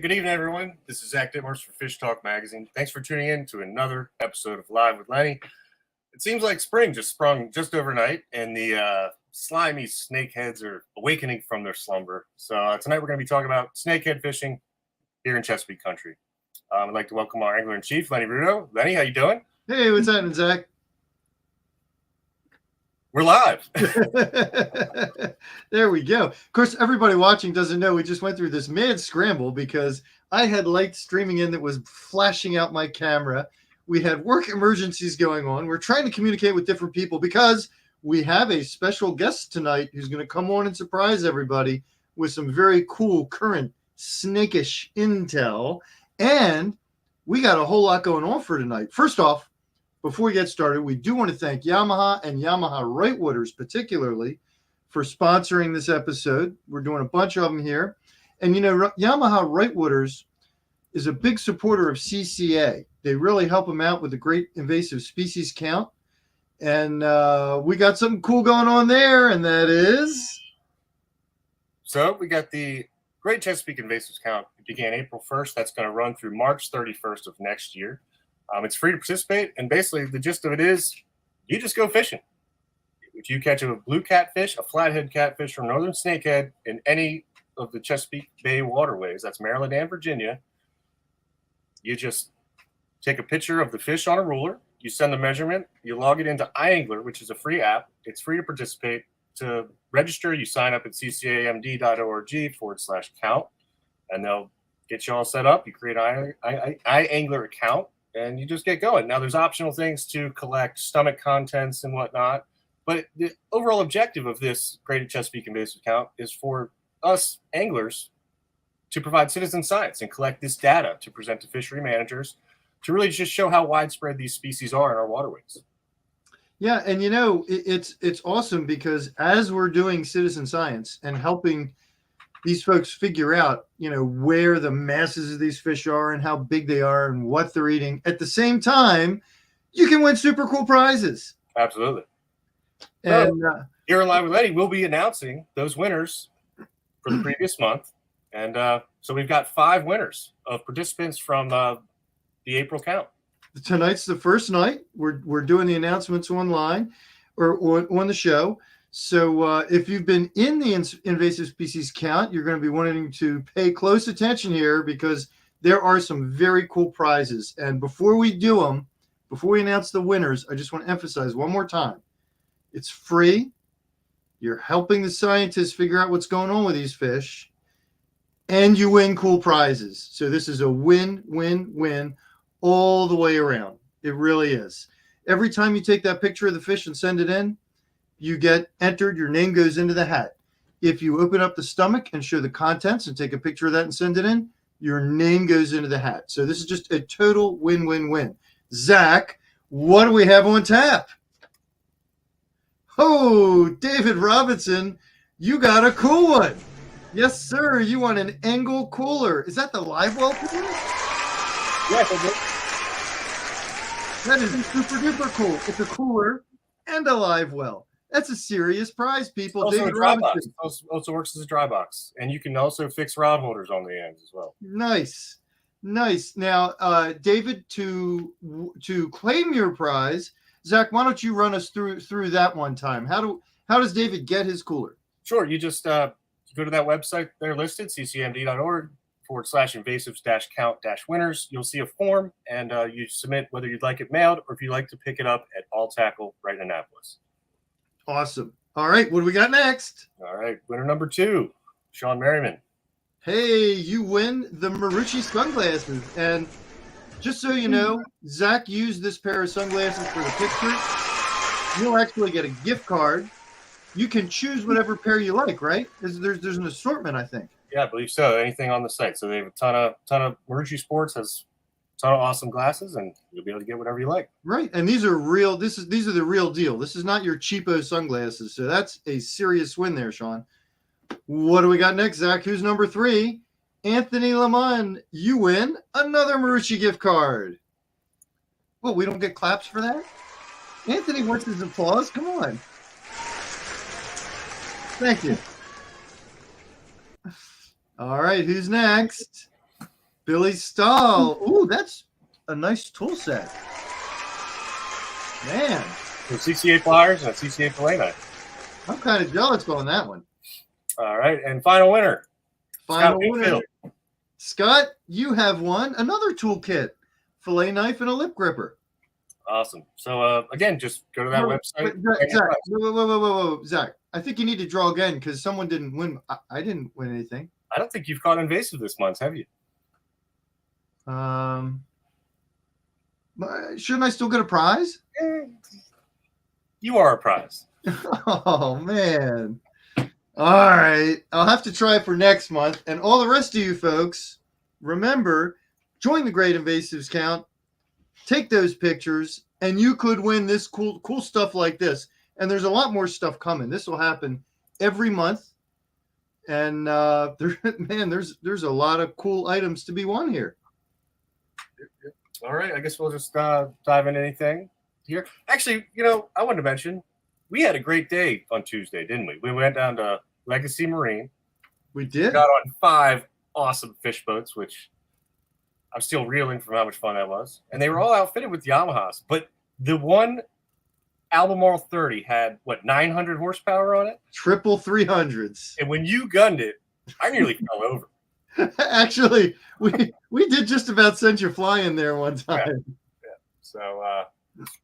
Good evening, everyone. This is Zach Dittmars for Fish Talk Magazine. Thanks for tuning in to another episode of Live with Lenny. It seems like spring just sprung just overnight, and the slimy snakeheads are awakening from their slumber. So tonight we're going to be talking about snakehead fishing here in Chesapeake country. I'd like to welcome our angler-in-chief, Lenny Rudo. Lenny, how you doing? Hey, what's happening, Zach? We're live. There we go. Of course, everybody watching doesn't know we just went through this mad scramble because I had light streaming in that was flashing out my camera. We had work emergencies going on. We're trying to communicate with different people because we have a special guest tonight who's going to come on and surprise everybody with some very cool current snakish intel. And we got a whole lot going on for tonight. First off, before we get started, we do want to thank Yamaha and Yamaha Rightwooders particularly for sponsoring this episode. We're doing a bunch of them here. And, you know, Yamaha Rightwooders is a big supporter of CCA. They really help them out with a great invasive species count. And we got something cool going on there, and that is... So we got the Great Chesapeake Invasives count. It began April 1st. That's going to run through March 31st of next year. It's free to participate, and basically the gist of it is you just go fishing. If you catch a blue catfish, a flathead catfish from northern snakehead in any of the Chesapeake Bay waterways, that's Maryland and Virginia, you just take a picture of the fish on a ruler, you send the measurement, you log it into iAngler, which is a free app. It's free to participate. To register, you sign up at ccamd.org/count, and they'll get you all set up. You create an iAngler account, and you just get going. Now, there's optional things to collect stomach contents and whatnot, but the overall objective of this Great Chesapeake Invasive count is for us anglers to provide citizen science and collect this data to present to fishery managers to really just show how widespread these species are in our waterways. Yeah, and you know, it's awesome because as we're doing citizen science and helping these folks figure out, you know, where the masses of these fish are and how big they are and what they're eating. At the same time, you can win super cool prizes. Absolutely. And here in Live with Lenny, we'll be announcing those winners for the previous month. And so we've got 5 winners of participants from the April count. Tonight's the first night. We're doing the announcements online or on the show. So if you've been in the invasive species count, you're going to be wanting to pay close attention here because there are some very cool prizes. And before we do them, before we announce the winners, I just want to emphasize one more time. It's free. You're helping the scientists figure out what's going on with these fish. And you win cool prizes. So this is a win-win-win all the way around. It really is. Every time you take that picture of the fish and send it in, you get entered, your name goes into the hat. If you open up the stomach and show the contents and take a picture of that and send it in, your name goes into the hat. So this is just a total win-win-win. Zach, what do we have on tap? Oh, David Robinson, you got a cool one. Yes, sir. You want an angle cooler. Is that the live well cooler? Yes, I do. That is super duper cool. It's a cooler and a live well. That's a serious prize, people. Also David a dry box. Robinson. It also works as a dry box. And you can also fix rod holders on the ends as well. Nice. Now, David, to claim your prize, Zach, why don't you run us through that one time? How does David get his cooler? Sure. You just go to that website there listed, ccamd.org/invasives-count-winners. You'll see a form, and you submit whether you'd like it mailed or if you'd like to pick it up at All Tackle right in Annapolis. Awesome. All right, what do we got next? All right, winner number 2, Sean Merriman. Hey, you win the Marucci sunglasses. And just so you know, Zach used this pair of sunglasses for the picture. You'll actually get a gift card. You can choose whatever pair you like, right? There's an assortment, I think. Yeah, I believe so. Anything on the site. So they have a ton of Marucci Sports has a ton of awesome glasses, and you'll be able to get whatever you like. Right, and these are real. These are the real deal. This is not your cheapo sunglasses. So that's a serious win there, Sean. What do we got next, Zach? Who's number 3? Anthony Lemon. You win another Marucci gift card. Well, we don't get claps for that? Anthony wants his applause. Come on. Thank you. All right, who's next? Billy Stahl. Ooh, that's a nice tool set. Man. So CCA pliers and a CCA fillet knife. I'm kind of jealous on that one. All right, and final winner. Final winner. Scott, you have won another toolkit, fillet knife and a lip gripper. Awesome. So again, just go to that website. Zach, whoa, Zach, I think you need to draw again because someone didn't win. I didn't win anything. I don't think you've caught invasive this month, have you? Shouldn't I still get a prize? You are a prize. Oh man. All right. I'll have to try for next month. And all the rest of you folks, remember, join the Great Invasives Count, take those pictures, and you could win this cool stuff like this. And there's a lot more stuff coming. This will happen every month. And there's a lot of cool items to be won here. All right. I guess we'll just dive into anything here. Actually, I wanted to mention, we had a great day on Tuesday, didn't we? We went down to Legacy Marine. We did. Got on 5 awesome fish boats, which I'm still reeling from how much fun that was. And they were all outfitted with Yamahas. But the one Albemarle 30 had, 900 horsepower on it? Triple 300s. And when you gunned it, I nearly fell over. Actually, we did just about send you flying there one time. Yeah. So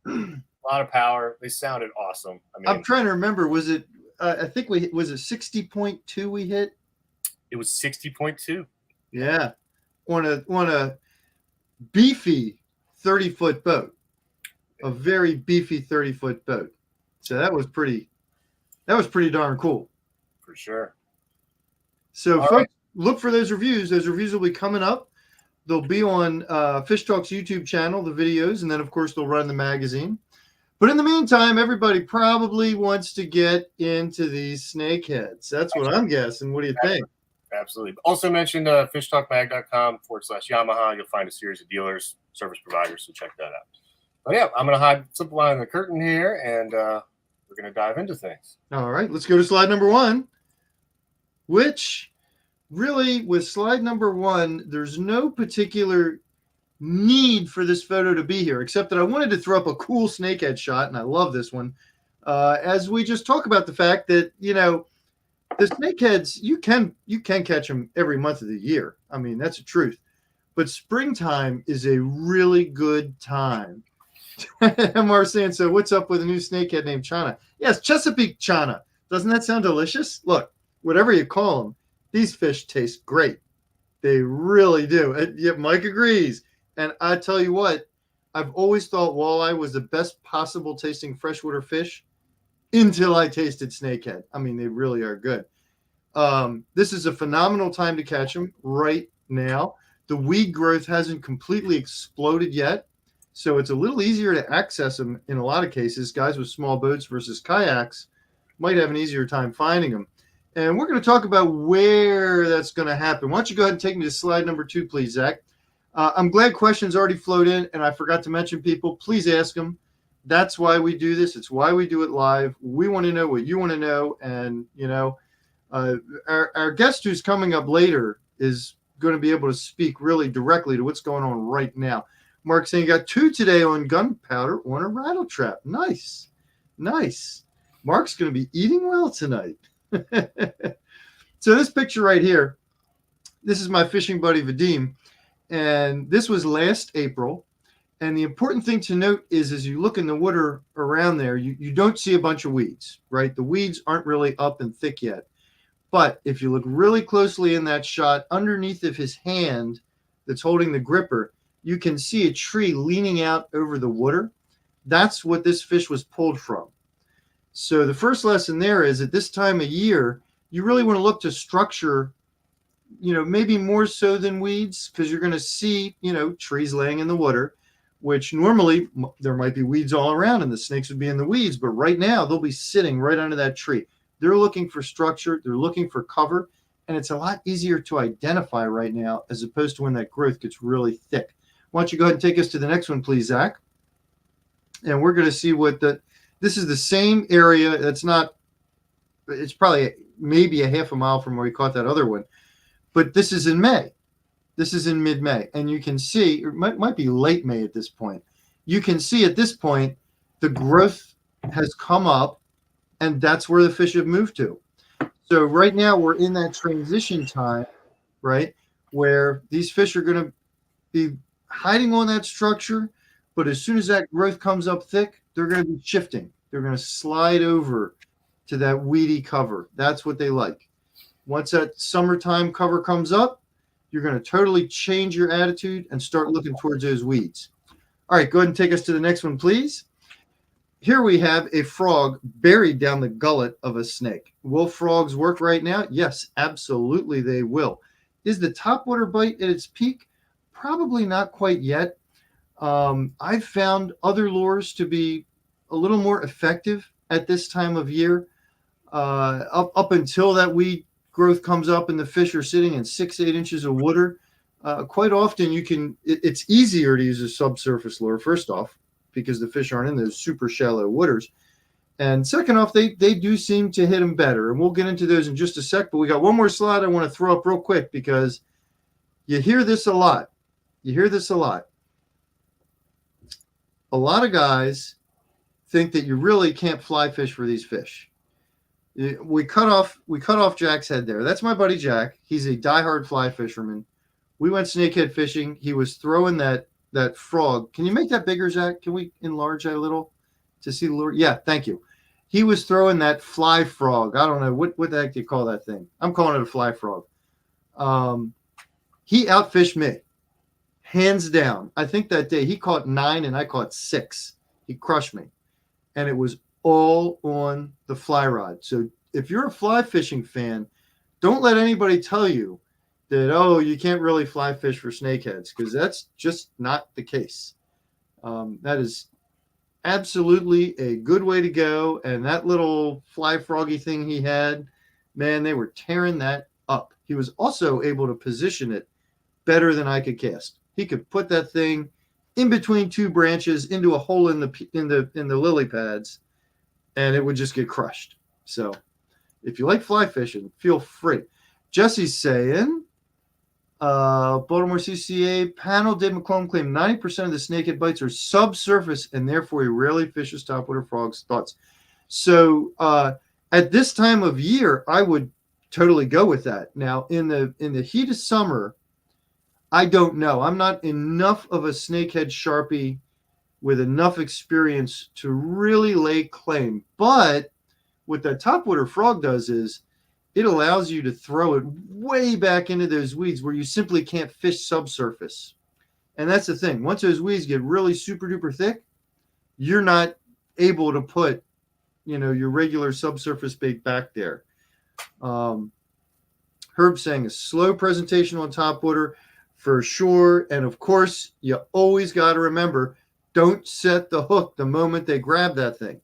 a lot of power. They sounded awesome. I'm trying to remember. Was it? I think was it 60.2 we hit? It was 60.2. Yeah, on a beefy 30-foot boat, a very beefy 30-foot boat. So that was pretty darn cool. For sure. So folks, look for those reviews. Those reviews will be coming up. They'll be on Fish Talk's YouTube channel, the videos, and then of course they'll run the magazine. But in the meantime, everybody probably wants to get into these snakeheads. That's what I'm guessing. What do you think? Absolutely. Also mentioned fishtalkmag.com/Yamaha. You'll find a series of dealers, service providers, so check that out. But yeah, I'm going to hide something behind the curtain here, and we're going to dive into things. All right, let's go to slide number 1, which really with slide number 1, there's no particular need for this photo to be here, except that I wanted to throw up a cool snakehead shot, and I love this one. As we just talk about the fact that, the snakeheads, you can catch them every month of the year. I mean, that's the truth. But springtime is a really good time. MR saying, so what's up with a new snakehead named Chana? Yes, Chesapeake Chana. Doesn't that sound delicious? Look, whatever you call them, these fish taste great. They really do. And yet Mike agrees. And I tell you what, I've always thought walleye was the best possible tasting freshwater fish until I tasted snakehead. I mean, they really are good. This is a phenomenal time to catch them right now. The weed growth hasn't completely exploded yet, so it's a little easier to access them in a lot of cases. Guys with small boats versus kayaks might have an easier time finding them. And we're going to talk about where that's going to happen. Why don't you go ahead and take me to slide number 2, please, Zach. I'm glad questions already flowed in, and I forgot to mention people. Please ask them. That's why we do this. It's why we do it live. We want to know what you want to know. And, our guest who's coming up later is going to be able to speak really directly to what's going on right now. Mark saying you got 2 today on gunpowder on a rattle trap. Nice. Mark's going to be eating well tonight. So this picture right here, this is my fishing buddy Vadim. And this was last April. And the important thing to note is as you look in the water around there, you don't see a bunch of weeds, right? The weeds aren't really up and thick yet. But if you look really closely in that shot, underneath of his hand that's holding the gripper, you can see a tree leaning out over the water. That's what this fish was pulled from. So the first lesson there is at this time of year, you really want to look to structure, maybe more so than weeds, because you're going to see, trees laying in the water, which normally there might be weeds all around and the snakes would be in the weeds. But right now they'll be sitting right under that tree. They're looking for structure. They're looking for cover. And it's a lot easier to identify right now as opposed to when that growth gets really thick. Why don't you go ahead and take us to the next one, please, Zach? And we're going to see this is the same area. It's probably maybe a half a mile from where we caught that other one. But this is in May. This is in mid-May, and you can see, it might be late May at this point. You can see at this point, the growth has come up, and that's where the fish have moved to. So right now we're in that transition time, right, where these fish are going to be hiding on that structure, but as soon as that growth comes up thick, they're going to be shifting. They're going to slide over to that weedy cover. That's what they like. Once that summertime cover comes up, you're going to totally change your attitude and start looking towards those weeds. All right, go ahead and take us to the next one, please. Here we have a frog buried down the gullet of a snake. Will frogs work right now? Yes, absolutely they will. Is the topwater bite at its peak? Probably not quite yet. I've found other lures to be a little more effective at this time of year. Up until that weed growth comes up and the fish are sitting in 6-8 inches of water, quite often it's easier to use a subsurface lure, first off, because the fish aren't in those super shallow waters. And second off, they do seem to hit them better. And we'll get into those in just a sec. But we got one more slide I want to throw up real quick because you hear this a lot. A lot of guys think that you really can't fly fish for these fish. We cut off Jack's head there. That's my buddy Jack. He's a diehard fly fisherman. We went snakehead fishing. He was throwing that frog. Can you make that bigger, Zach? Can we enlarge that a little to see the lure? Yeah, thank you. He was throwing that fly frog. I don't know what the heck do you call that thing. I'm calling it a fly frog. He outfished me, hands down. I think that day he caught 9 and I caught 6. He crushed me, and it was all on the fly rod. So if you're a fly fishing fan, don't let anybody tell you that, oh, you can't really fly fish for snakeheads, because that's just not the case. That is absolutely a good way to go. And that little fly froggy thing he had, man, they were tearing that up. He was also able to position it better than I could cast. He could put that thing in between 2 branches into a hole in the lily pads, and it would just get crushed. So if you like fly fishing, feel free. Jesse's saying, Baltimore CCA panel, Dave McClellan claimed 90% of the snakehead bites are subsurface, and therefore he rarely fishes topwater frogs. Thoughts? So at this time of year, I would totally go with that. Now, in the heat of summer, I don't know. I'm not enough of a snakehead sharpie with enough experience to really lay claim. But what that topwater frog does is it allows you to throw it way back into those weeds where you simply can't fish subsurface. And that's the thing. Once those weeds get really super duper thick, you're not able to put, your regular subsurface bait back there. Herb saying a slow presentation on topwater for sure. And of course, you always got to remember, don't set the hook the moment they grab that thing.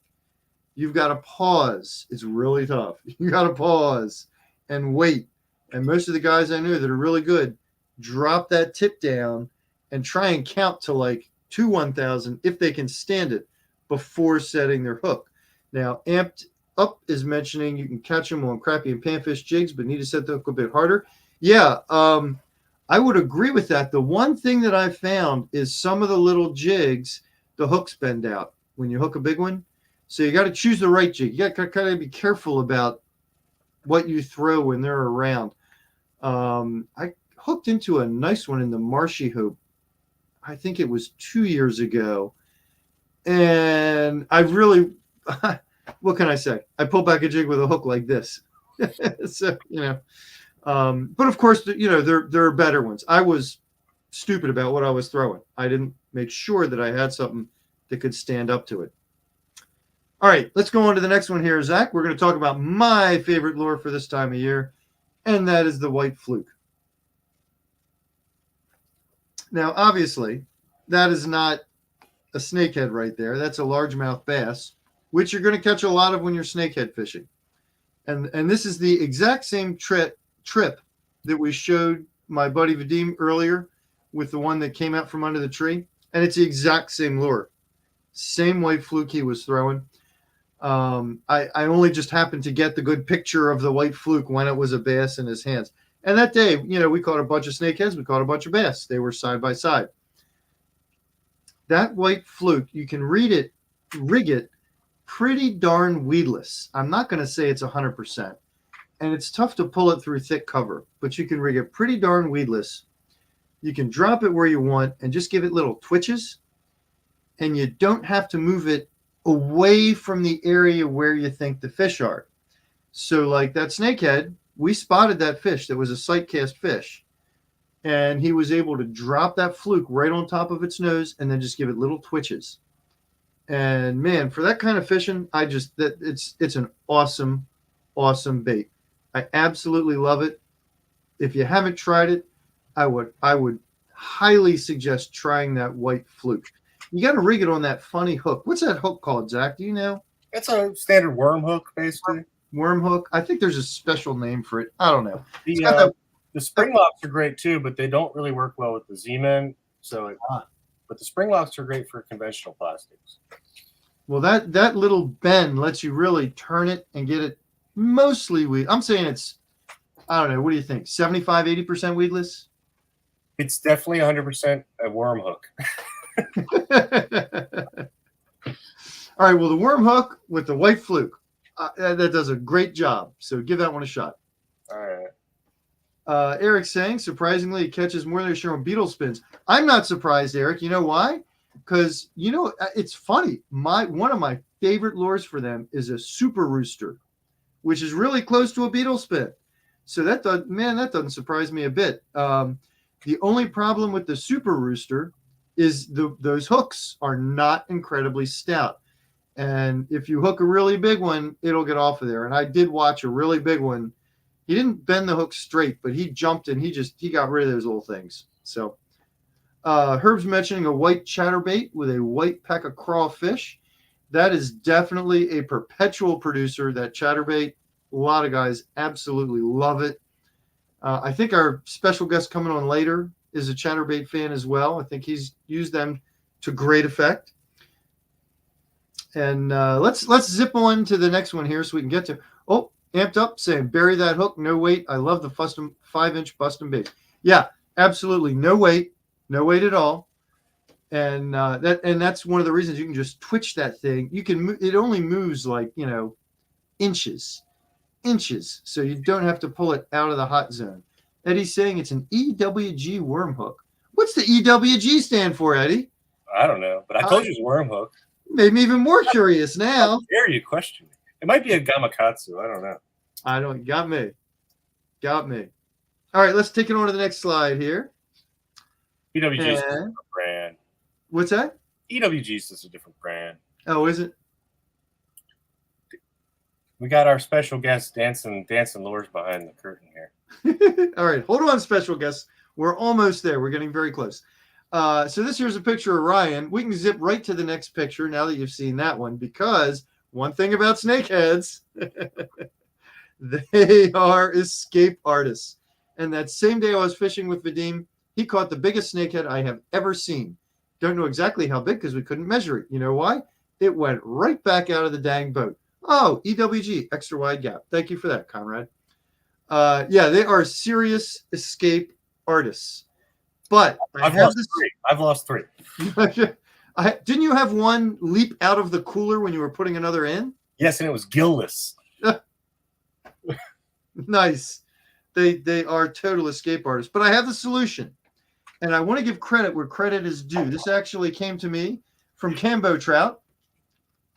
You've got to pause. It's really tough. You got to pause and wait. And most of the guys I know that are really good drop that tip down and try and count to like 2 1,000 if they can stand it before setting their hook. Now, Amped Up is mentioning you can catch them on crappie and panfish jigs, but need to set the hook a bit harder. Yeah, I would agree with that. The one thing that I found is some of the little jigs, the hooks bend out when you hook a big one. So you got to choose the right jig. You got to kind of be careful about what you throw when they're around. I hooked into a nice one in the Marshy Hope. I think it was 2 years ago. And I really, what can I say? I pulled back a jig with a hook like this. So, but of course, there are better ones. I was stupid about what I was throwing. I didn't make sure that I had something that could stand up to it. All right, let's go on to the next one here, Zach. We're going to talk about my favorite lure for this time of year, and that is the white fluke. Now, obviously, that is not a snakehead right there. That's a largemouth bass, which you're going to catch a lot of when you're snakehead fishing. And this is the exact same trip that we showed my buddy Vadim earlier with the one that came out from under the tree. And it's the exact same lure. Same white fluke he was throwing. I only just happened to get the good picture of the white fluke when it was a bass in his hands. And that day, we caught a bunch of snakeheads. We caught a bunch of bass. They were side by side. That white fluke, you can rig it pretty darn weedless. I'm not going to say it's 100%. And it's tough to pull it through thick cover, but you can rig it pretty darn weedless. You can drop it where you want and just give it little twitches. And you don't have to move it away from the area where you think the fish are. So like that snakehead, we spotted that fish that was a sight cast fish. And he was able to drop that fluke right on top of its nose and then just give it little twitches. And man, for that kind of fishing, it's an awesome, awesome bait. I absolutely love it. If you haven't tried it, I would highly suggest trying that white fluke. You got to rig it on that funny hook. What's that hook called, Zach? Do you know? It's a standard worm hook, basically. Worm hook. I think there's a special name for it. I don't know. The spring locks are great too, but they don't really work well with the Z-Men. But the spring locks are great for conventional plastics. Well, that little bend lets you really turn it and get it mostly weed. I'm saying it's, I don't know. What do you think? 75, 80% weedless? It's definitely 100% a worm hook. All right. Well, the worm hook with the white fluke, that does a great job. So give that one a shot. All right. Eric's saying, surprisingly, it catches more than a shrimp on beetle spins. I'm not surprised, Eric. You know why? Because, it's funny. One of my favorite lures for them is a super rooster, which is really close to a beetle spin. So that doesn't surprise me a bit. The only problem with the super rooster is those hooks are not incredibly stout. And if you hook a really big one, it'll get off of there. And I did watch a really big one. He didn't bend the hook straight, but he jumped and he got rid of those little things. So Herb's mentioning a white chatterbait with a white peck of crawfish. That is definitely a perpetual producer, that chatterbait. A lot of guys absolutely love it. I think our special guest coming on later is a chatterbait fan as well. I think he's used them to great effect. And let's zip on to the next one here so we can get to. Oh, Amped Up saying, bury that hook, no weight. I love the 5-inch bustin' bait. Yeah, absolutely. No weight at all. And that's one of the reasons you can just twitch that thing. It only moves like, inches. So you don't have to pull it out of the hot zone. Eddie's saying it's an EWG worm hook. What's the EWG stand for, Eddie? I don't know, but I told you it's a worm hook. Made me even more curious now. How dare you question me? It might be a gamakatsu. I don't know. Got me. All right, let's take it on to the next slide here. EWG is a different brand. What's that? EWG is just a different brand. Oh, is it? We got our special guest dancing lures behind the curtain here. All right, hold on, special guests. We're almost there. We're getting very close. So this here's a picture of Ryan. We can zip right to the next picture now that you've seen that one, because one thing about snakeheads, they are escape artists. And that same day I was fishing with Vadim, he caught the biggest snakehead I have ever seen. Don't know exactly how big because we couldn't measure it. You know why? It went right back out of the dang boat. Oh, EWG, extra wide gap. Thank you for that, Conrad. They are serious escape artists. But I've lost three. Didn't you have one leap out of the cooler when you were putting another in? Yes, and it was gillless. Nice. They are total escape artists. But I have the solution. And I want to give credit where credit is due. This actually came to me from Cambo Trout.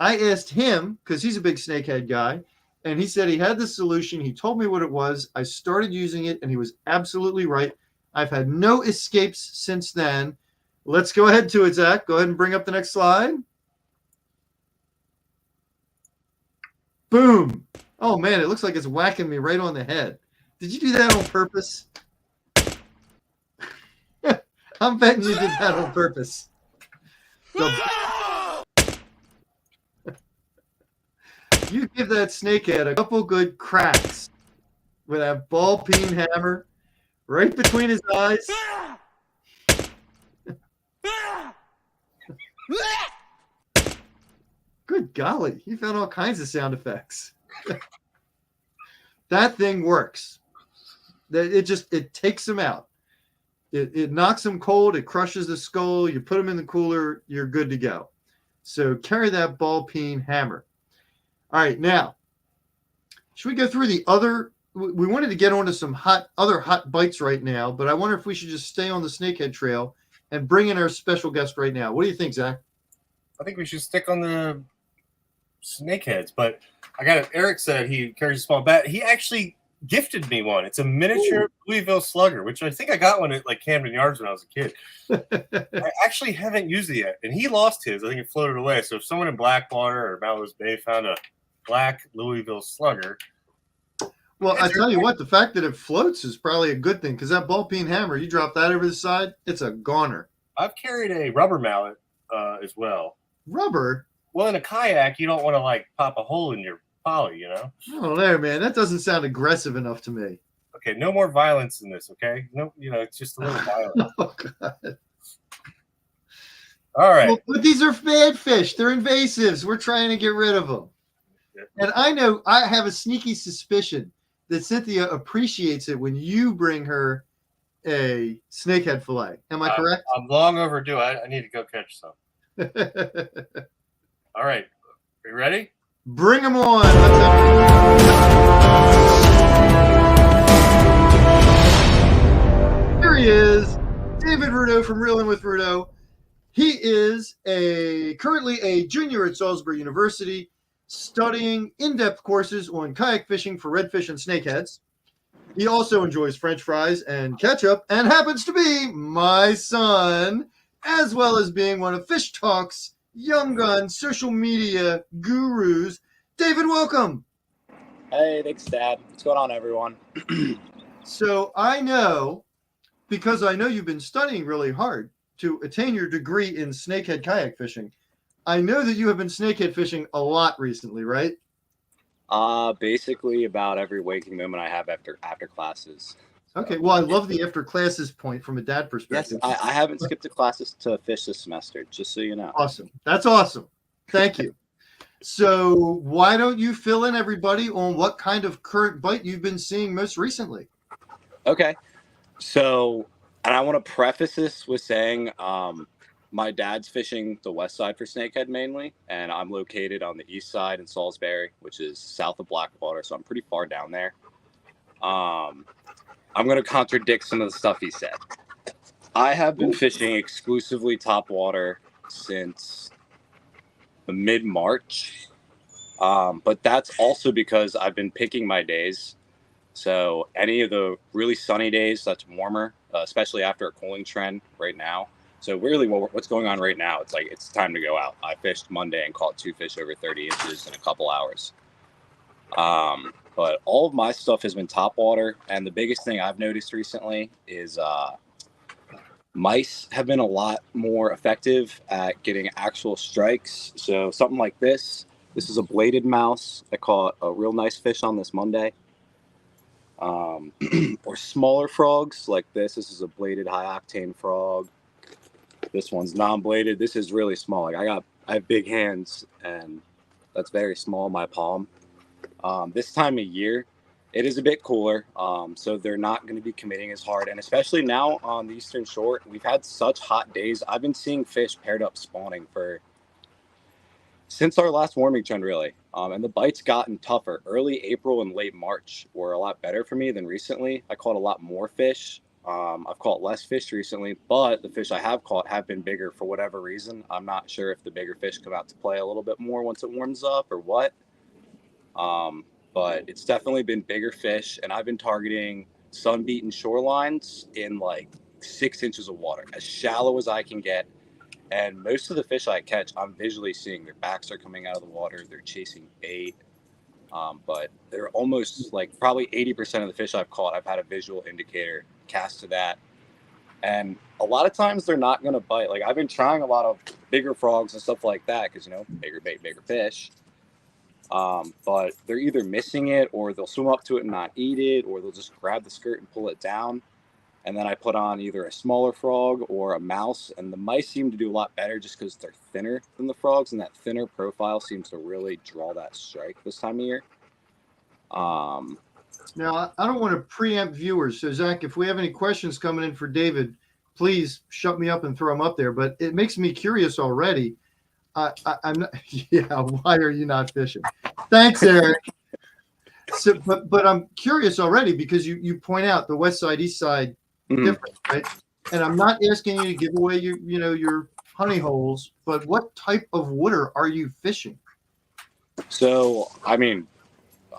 I asked him, because he's a big snakehead guy, and he said he had the solution. He told me what it was. I started using it, and he was absolutely right. I've had no escapes since then. Let's go ahead to it, Zach. Go ahead and bring up the next slide. Boom. Oh, man, it looks like it's whacking me right on the head. Did you do that on purpose? I'm betting you did that on purpose. You give that snakehead a couple good cracks with that ball peen hammer right between his eyes. Good golly, you found all kinds of sound effects. That thing works. It takes them out. It knocks them cold. It crushes the skull. You put them in the cooler, you're good to go. So carry that ball peen hammer. All right, now should we go through the other? We wanted to get onto some other hot bites right now, but I wonder if we should just stay on the Snakehead Trail and bring in our special guest right now. What do you think, Zach? I think we should stick on the snakeheads, but I got it. Eric said he carries a small bat. He actually gifted me one. It's a miniature Louisville slugger, which I think I got one at like Camden Yards when I was a kid. I actually haven't used it yet, and he lost his. I think it floated away. So if someone in Blackwater or Mount Bay found a black Louisville slugger, well, I tell you what, the fact that it floats is probably a good thing because that ball peen hammer, you drop that over the side, it's a goner. I've carried a rubber mallet as well. Rubber? Well, in a kayak, you don't want to like pop a hole in your poly, you know? I don't know, man. That doesn't sound aggressive enough to me. Okay, no more violence in this, okay? No, it's just a little violent. Oh, God. All right. Well, but these are bad fish. They're invasives. We're trying to get rid of them. Yeah. And I know I have a sneaky suspicion that Cynthia appreciates it when you bring her a snakehead fillet. Am I correct? I'm long overdue. I need to go catch some. All right. Are you ready? Bring them on. Here he is, David Rudo from Reelin' with Rudo. He is currently a junior at Salisbury University, studying in-depth courses on kayak fishing for redfish and snakeheads. He also enjoys French fries and ketchup and happens to be my son, as well as being one of Fish Talk's young gun social media gurus. David, welcome. Hey, thanks, Dad. What's going on, everyone? So I know, because I know you've been studying really hard to attain your degree in snakehead kayak fishing, I know that you have been snakehead fishing a lot recently, right? Basically about every waking moment I have after classes. Okay, well, I love the after classes point from a dad Yes, perspective. I haven't skipped the classes to fish this semester, just so you know. Awesome. That's awesome. Thank you. So why don't you fill in everybody on what kind of current bite you've been seeing most recently? Okay, so, and I want to preface this with saying my dad's fishing the west side for snakehead mainly, and I'm located on the east side in Salisbury, which is south of Blackwater, so I'm pretty far down there. I'm going to contradict some of the stuff he said. I have been fishing exclusively topwater since the mid-March, but that's also because I've been picking my days. So any of the really sunny days that's warmer, especially after a cooling trend right now. So really what's going on right now, it's like it's time to go out. I fished Monday and caught 2 fish over 30 inches in a couple hours. But all of my stuff has been topwater, and the biggest thing I've noticed recently is mice have been a lot more effective at getting actual strikes. So something like this is a bladed mouse. I caught a real nice fish on this Monday. Or smaller frogs like this. This is a bladed high octane frog. This one's non-bladed. This is really small. Like I have big hands, and that's very small in my palm. This time of year, it is a bit cooler, so they're not going to be committing as hard. And especially now on the Eastern Shore, we've had such hot days. I've been seeing fish paired up spawning since our last warming trend, really. And the bites gotten tougher. Early April and late March were a lot better for me than recently. I caught a lot more fish. I've caught less fish recently, but the fish I have caught have been bigger for whatever reason. I'm not sure if the bigger fish come out to play a little bit more once it warms up or what. But it's definitely been bigger fish, and I've been targeting sun-beaten shorelines in like 6 inches of water, as shallow as I can get. And most of the fish I catch, I'm visually seeing their backs are coming out of the water. They're chasing bait. But they're almost like probably 80% of the fish I've caught, I've had a visual indicator cast to that. And a lot of times they're not going to bite. Like I've been trying a lot of bigger frogs and stuff like that because, bigger bait, bigger fish. But they're either missing it, or they'll swim up to it and not eat it, or they'll just grab the skirt and pull it down. And then I put on either a smaller frog or a mouse, and the mice seem to do a lot better just because they're thinner than the frogs, and that thinner profile seems to really draw that strike this time of year. Now, I don't want to preempt viewers. So, Zach, if we have any questions coming in for David, please shut me up and throw them up there. But it makes me curious already. I'm not, yeah, why are you not fishing? Thanks, Eric. So, but I'm curious already because you point out the west side, east side difference, right? And I'm not asking you to give away your honey holes, but what type of water are you fishing? So, I mean,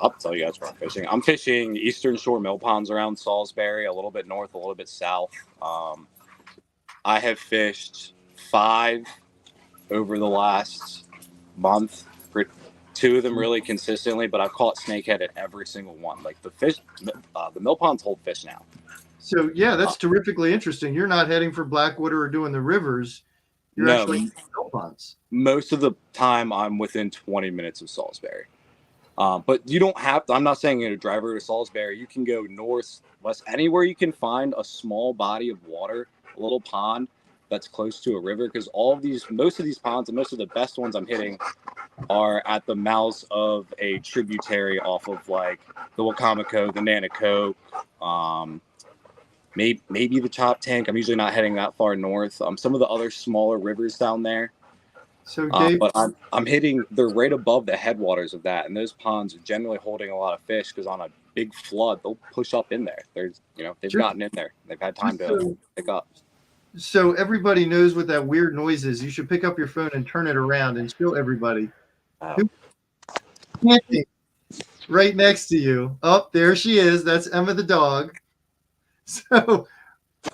I'll tell you guys where I'm fishing. I'm fishing Eastern Shore mill ponds around Salisbury, a little bit north, a little bit south. I have fished 5 over the last month. For 2 of them really consistently, but I've caught snakehead at every single one. Like the fish, the mill ponds hold fish now. So yeah, that's terrifically interesting. You're not heading for Blackwater or doing the rivers. You're No, actually mill ponds. most of the time I'm within 20 minutes of Salisbury. But you don't have to. I'm not saying a driver to Salisbury. You can go north, west, anywhere you can find a small body of water, a little pond that's close to a river. Because most of these ponds and most of the best ones I'm hitting are at the mouths of a tributary off of like the Wacomico, the Nanaco, maybe the Chop Tank. I'm usually not heading that far north. Some of the other smaller rivers down there. So Dave, But I'm hitting. They're right above the headwaters of that, and those ponds are generally holding a lot of fish because on a big flood they'll push up in there. They've gotten in there. They've had time to pick up. So everybody knows what that weird noise is. You should pick up your phone and turn it around and show everybody. Who's panting right next to you? Oh, there she is. That's Emma the dog. So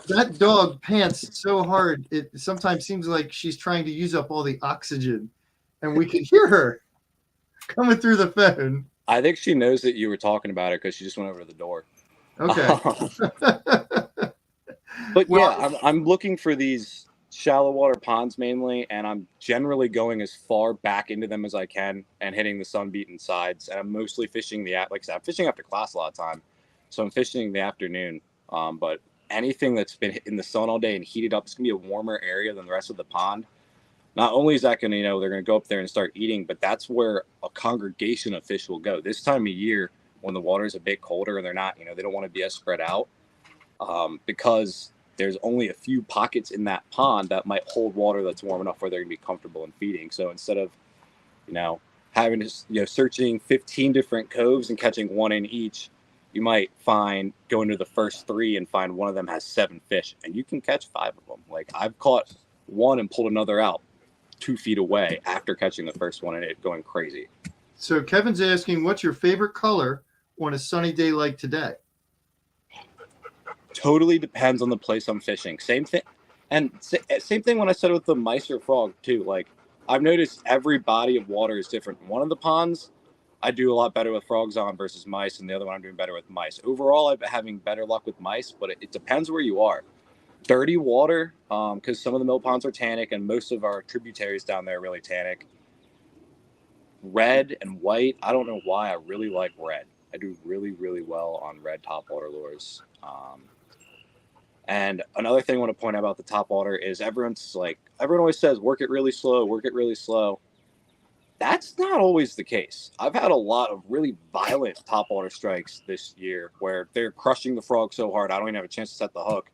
that dog pants so hard, it sometimes seems like she's trying to use up all the oxygen, and we can hear her coming through the phone. I think she knows that you were talking about it because she just went over to the door. Okay. But yeah, I'm looking for these shallow water ponds mainly, and I'm generally going as far back into them as I can and hitting the sun-beaten sides. And I'm mostly fishing like I said, I'm fishing after class a lot of time, so I'm fishing in the afternoon. But anything that's been in the sun all day and heated up, it's gonna be a warmer area than the rest of the pond. Not only is that gonna, they're gonna go up there and start eating, but that's where a congregation of fish will go. This time of year, when the water is a bit colder and they're not, they don't want to be as spread out, because there's only a few pockets in that pond that might hold water that's warm enough where they're gonna be comfortable in feeding. So instead of, having to, searching 15 different coves and catching one in each, you might go into the first 3 and find one of them has 7 fish, and you can catch 5 of them. Like I've caught one and pulled another out 2 feet away after catching the first one and it going crazy. So Kevin's asking, what's your favorite color on a sunny day like today? Totally depends on the place I'm fishing. Same thing. And same thing when I said with the mice or frog too. Like I've noticed every body of water is different. One of the ponds I do a lot better with frogs on versus mice, and the other one I'm doing better with mice. Overall, I've been having better luck with mice, but it depends where you are. Dirty water, because some of the mill ponds are tannic, and most of our tributaries down there are really tannic. Red and white, I don't know why I really like red. I do really, really well on red topwater lures. And another thing I want to point out about the topwater is everyone always says, work it really slow, work it really slow. That's not always the case. I've had a lot of really violent topwater strikes this year where they're crushing the frog so hard I don't even have a chance to set the hook,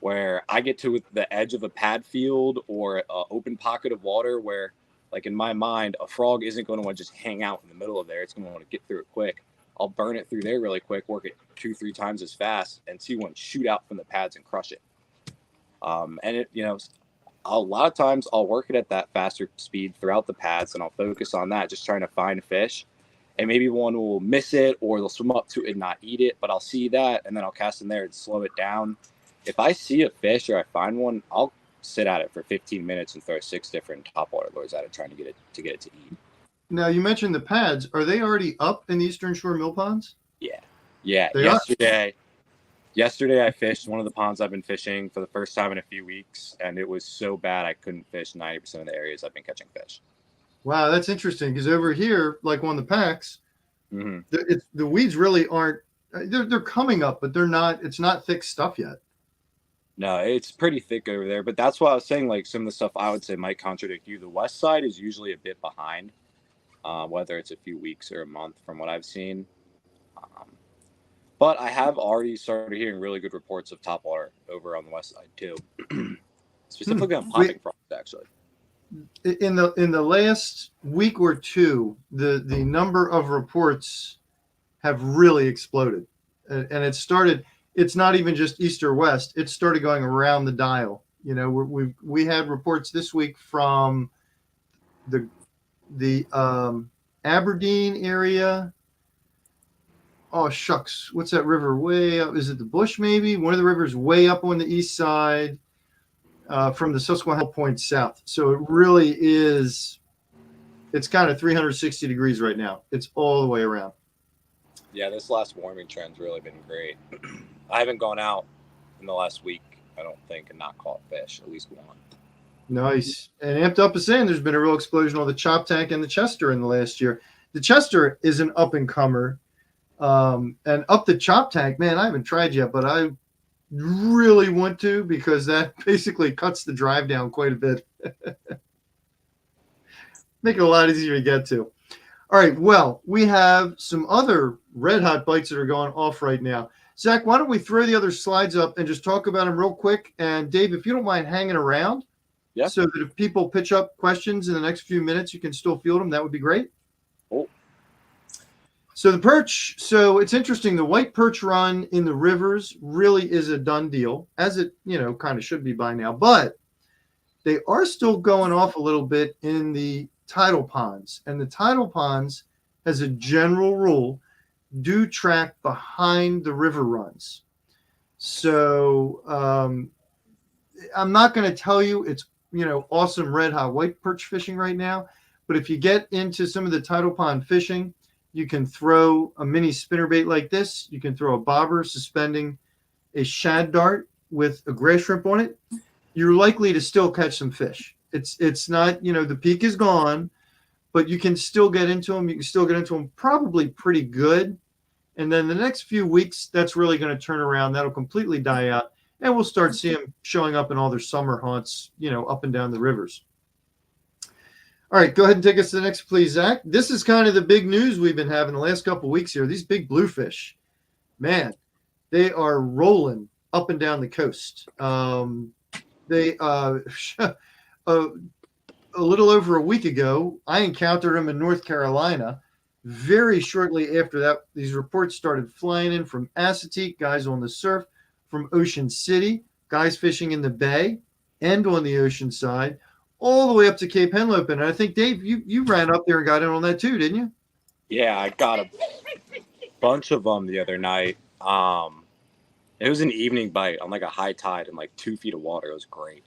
where I get to the edge of a pad field or an open pocket of water where, like in my mind, a frog isn't going to want to just hang out in the middle of there. It's going to want to get through it quick. I'll burn it through there really quick, work it 2-3 times as fast, and see one shoot out from the pads and crush it. And it, a lot of times I'll work it at that faster speed throughout the pads, and I'll focus on that, just trying to find fish. And maybe one will miss it, or they'll swim up to it and not eat it, but I'll see that, and then I'll cast in there and slow it down. If I see a fish or I find one, I'll sit at it for 15 minutes and throw 6 different topwater lures at it, trying to get it to eat. Now, you mentioned the pads. Are they already up in the Eastern Shore mill ponds? Yeah. Yesterday I fished one of the ponds I've been fishing for the first time in a few weeks, and it was so bad I couldn't fish 90% of the areas I've been catching fish. Wow, that's interesting, because over here, like on the packs, mm-hmm. the weeds really aren't. They're coming up, but they're not. It's not thick stuff yet. No, it's pretty thick over there, but that's why I was saying, like, some of the stuff I would say might contradict you. The west side is usually a bit behind, whether it's a few weeks or a month from what I've seen. But I have already started hearing really good reports of topwater over on the west side too, specifically on popping frogs. Actually, in the last week or two, the number of reports have really exploded, and it started. It's not even just east or west. It started going around the dial. You know, we had reports this week from the Aberdeen area. Oh shucks, what's that river way up? Is it the Bush? Maybe one of the rivers way up on the east side, from the Susquehanna point south. So it really is. It's kind of 360 degrees right now. It's all the way around. yeah, this last warming trend's really been great. I haven't gone out in the last week, I don't think, and not caught fish, at least one. Nice. And Amped Up is saying there's been a real explosion on the chop tank and the Chester in the last year. The Chester is an up and comer. And up the chop tank, man, I haven't tried yet, but I really want to, because that basically cuts the drive down quite a bit. Make it a lot easier to get to. All right. Well, we have some other red hot bites that are going off right now. Zach, why don't we throw the other slides up and just talk about them real quick? And Dave, if you don't mind hanging around, Yeah. so that if people pitch up questions in the next few minutes, you can still field them. That would be great. Cool. So the perch, so it's interesting. The white perch run in the rivers really is a done deal, as it, kind of should be by now. But they are still going off a little bit in the tidal ponds. And the tidal ponds, as a general rule, do track behind the river runs. So I'm not going to tell you it's, awesome red hot white perch fishing right now. But if you get into some of the tidal pond fishing, you can throw a mini spinnerbait like this. You can throw a bobber suspending a shad dart with a gray shrimp on it. You're likely to still catch some fish. It's not, the peak is gone, but you can still get into them. You can still get into them probably pretty good. And then the next few weeks, that's really going to turn around. That'll completely die out. And we'll start seeing them showing up in all their summer haunts, up and down the rivers. All right, go ahead and take us to the next, please, Zach. This is kind of the big news we've been having the last couple of weeks here. These big bluefish, man, they are rolling up and down the coast. They a little over a week ago, I encountered them in North Carolina. Very shortly after that, these reports started flying in from Chesapeake, guys on the surf, from Ocean City, guys fishing in the bay and on the ocean side, all the way up to Cape Henlopen. And I think, Dave, you ran up there and got in on that too, didn't you? Yeah, I got a bunch of them the other night. It was an evening bite on like a high tide and like 2 feet of water. It was great.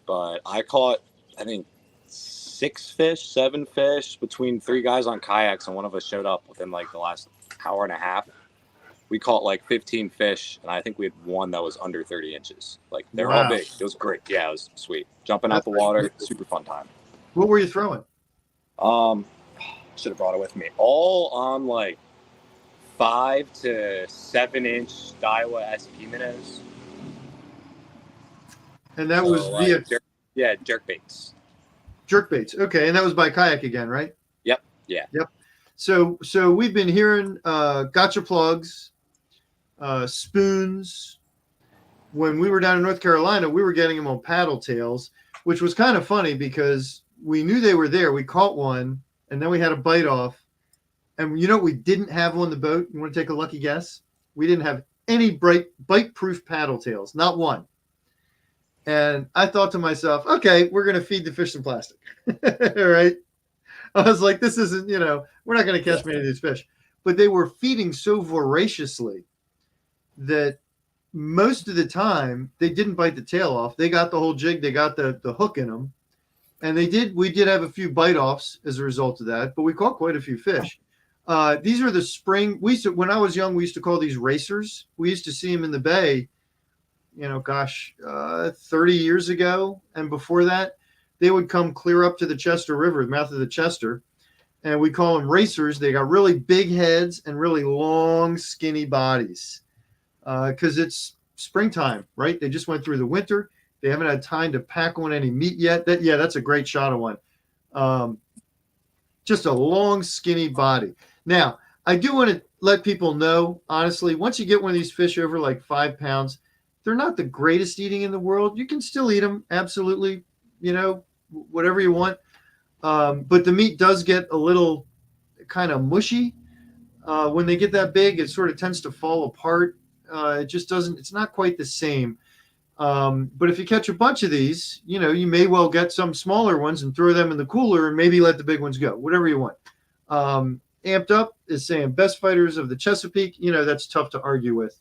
But I caught, I think, 7 fish between 3 guys on kayaks, and one of us showed up within like the last hour and a half. We caught like 15 fish, and I think we had one that was under 30 inches. Like, they're all big. It was great. Yeah, it was sweet. Jumping out the water, super fun time. What were you throwing? Should have brought it with me. All on like 5 to 7 inch Daiwa SP minnows. And that was via jerk baits. Jerk baits. Okay, and that was by kayak again, right? Yep. Yeah. Yep. So we've been hearing gotcha plugs, spoons. When we were down in North Carolina, we were getting them on paddle tails, which was kind of funny because we knew they were there. We caught one, and then we had a bite off. And we didn't have on the boat? You want to take a lucky guess? We didn't have any bite-proof paddle tails, not one. And I thought to myself, okay, we're going to feed the fish some plastic. All right. I was like, this isn't, we're not going to catch many of these fish. But they were feeding so voraciously that most of the time they didn't bite the tail off. They got the whole jig. They got the hook in them. And we did have a few bite offs as a result of that, but we caught quite a few fish. These are the spring. When I was young, we used to call these racers. We used to see them in the bay, 30 years ago. And before that, they would come clear up to the Chester River, the mouth of the Chester. And we call them racers. They got really big heads and really long, skinny bodies because it's springtime, right? They just went through the winter. They haven't had time to pack on any meat yet. That's a great shot of one. Just a long, skinny body. Now, I do want to let people know, honestly, once you get one of these fish over like 5 pounds, they're not the greatest eating in the world. You can still eat them, absolutely, whatever you want. But the meat does get a little kind of mushy. When they get that big, it sort of tends to fall apart. It just doesn't, it's not quite the same. But if you catch a bunch of these, you may well get some smaller ones and throw them in the cooler and maybe let the big ones go, whatever you want. Amped Up is saying best fighters of the Chesapeake. That's tough to argue with.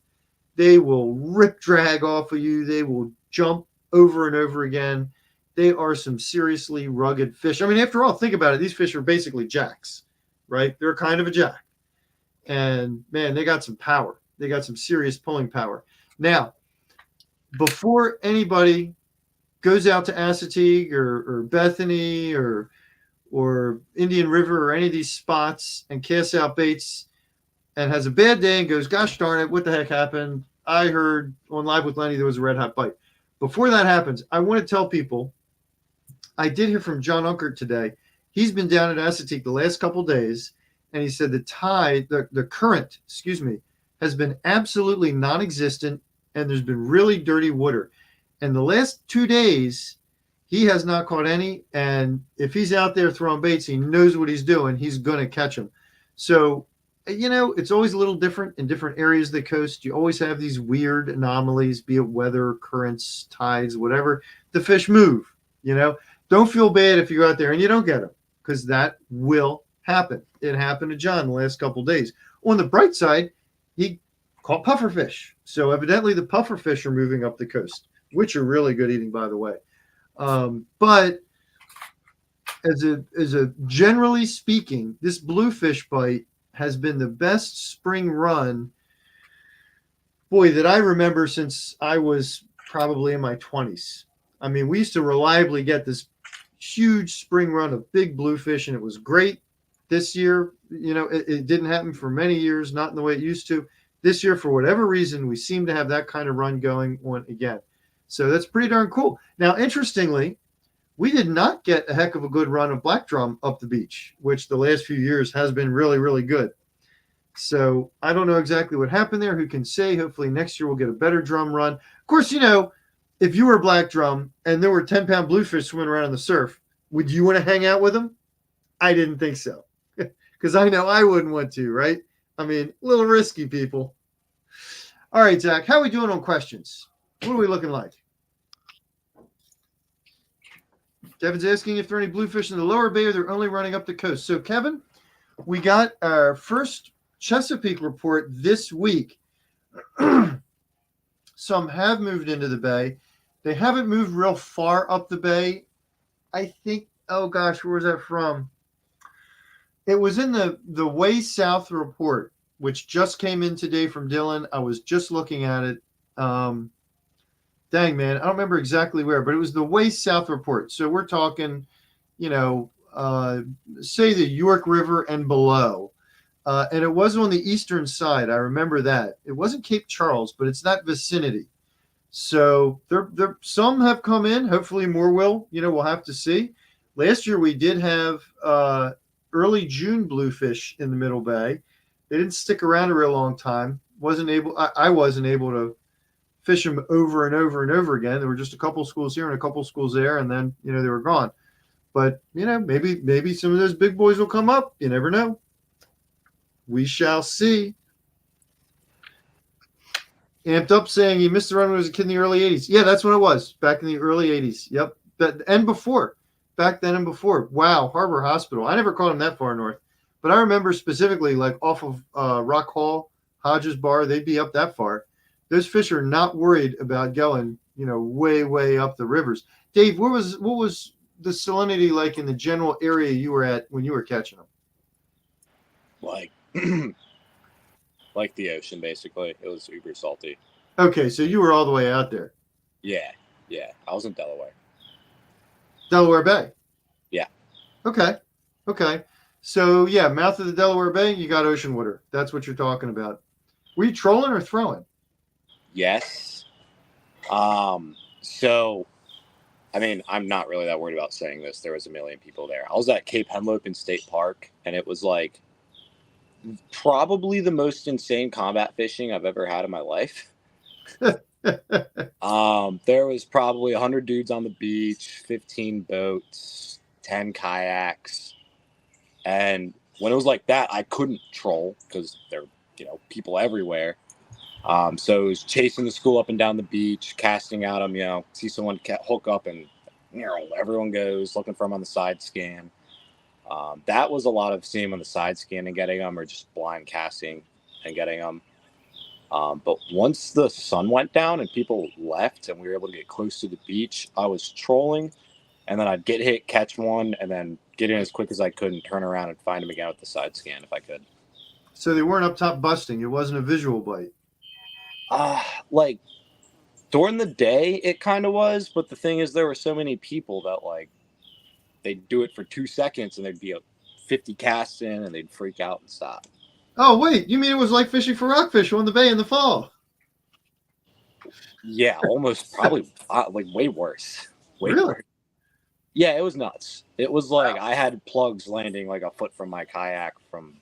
They will rip drag off of you. They will jump over and over again. They are some seriously rugged fish. I mean, after all, think about it. These fish are basically jacks, right? They're kind of a jack. And man, they got some power. They got some serious pulling power. Now, before anybody goes out to Assateague or Bethany or Indian River or any of these spots and casts out baits and has a bad day and goes, gosh darn it, what the heck happened? I heard on Live with Lenny there was a red hot bite. Before that happens, I want to tell people, I did hear from John Unkert today. He's been down at Assateague the last couple of days, and he said the current, has been absolutely non-existent, and there's been really dirty water. And the last 2 days, he has not caught any. And if he's out there throwing baits, he knows what he's doing. He's going to catch them. So, it's always a little different in different areas of the coast. You always have these weird anomalies, be it weather, currents, tides, whatever. The fish move, Don't feel bad if you go out there and you don't get them, because that will happen. It happened to John the last couple of days. On the bright side, he caught pufferfish. So evidently the pufferfish are moving up the coast, which are really good eating, by the way. But as a generally speaking, this bluefish bite has been the best spring run, boy, that I remember since I was probably in my 20s. I mean, we used to reliably get this huge spring run of big bluefish, and it was great. This year, it didn't happen for many years, not in the way it used to. This year, for whatever reason, we seem to have that kind of run going on again. So that's pretty darn cool. Now, interestingly, we did not get a heck of a good run of black drum up the beach, which the last few years has been really, really good. So I don't know exactly what happened there. Who can say? Hopefully next year we'll get a better drum run. Of course, if you were black drum and there were 10-pound bluefish swimming around in the surf, would you want to hang out with them? I didn't think so, because I know I wouldn't want to, right? I mean, a little risky, people. All right, Zach, how are we doing on questions? What are we looking like? Kevin's asking if there are any bluefish in the lower bay or they're only running up the coast. So, Kevin, we got our first Chesapeake report this week. Some have moved into the bay. They haven't moved real far up the bay. I think, oh gosh, where was that from? It was in the Way South report, which just came in today from Dylan. I was just looking at it. Dang, man, I don't remember exactly where, but it was the Way South report. So we're talking, say the York River and below. And it was on the eastern side. I remember that. It wasn't Cape Charles, but it's that vicinity. So there some have come in. Hopefully more will. We'll have to see. Last year we did have early June bluefish in the Middle Bay. They didn't stick around a real long time. I wasn't able to fish them over and over and over again. There were just a couple schools here and a couple schools there, and then they were gone. But maybe some of those big boys will come up. You never know. We shall see. Amped Up saying he missed the run when he was a kid in the early 80s. Yeah, that's when it was, back in the early 80s. Yep. And before. Back then and before. Wow, Harbor Hospital. I never caught him that far north. But I remember specifically, like off of Rock Hall, Hodges Bar, they'd be up that far. Those fish are not worried about going, way, way up the rivers. Dave, what was the salinity like in the general area you were at when you were catching them? Like the ocean, basically. It was uber salty. Okay, so you were all the way out there. Yeah. I was in Delaware. Delaware Bay? Yeah. Okay. So, yeah, mouth of the Delaware Bay, you got ocean water. That's what you're talking about. Were you trolling or throwing? Yes. So, I mean, I'm not really that worried about saying this. There was a million people there. I was at Cape Henlopen State Park, and it was like Probably the most insane combat fishing I've ever had in my life. There was probably 100 dudes on the beach, 15 boats, 10 kayaks. And when it was like that, I couldn't troll because there are, people everywhere. So it was chasing the school up and down the beach, casting at them, see someone hook up and, everyone goes looking for them on the side scan. That was a lot of seeing them on the side scan and getting them, or just blind casting and getting them. But once the sun went down and people left and we were able to get close to the beach, I was trolling, and then I'd get hit, catch one, and then get in as quick as I could and turn around and find them again with the side scan if I could. So they weren't up top busting. It wasn't a visual bite. Like during the day, it kind of was, but the thing is, there were so many people that like they'd do it for 2 seconds and there'd be 50 casts in and they'd freak out and stop. Oh, wait, you mean it was like fishing for rockfish on the bay in the fall? Yeah, almost probably like way worse. Really? Worse. Yeah, it was nuts. It was like I had plugs landing like a foot from my kayak from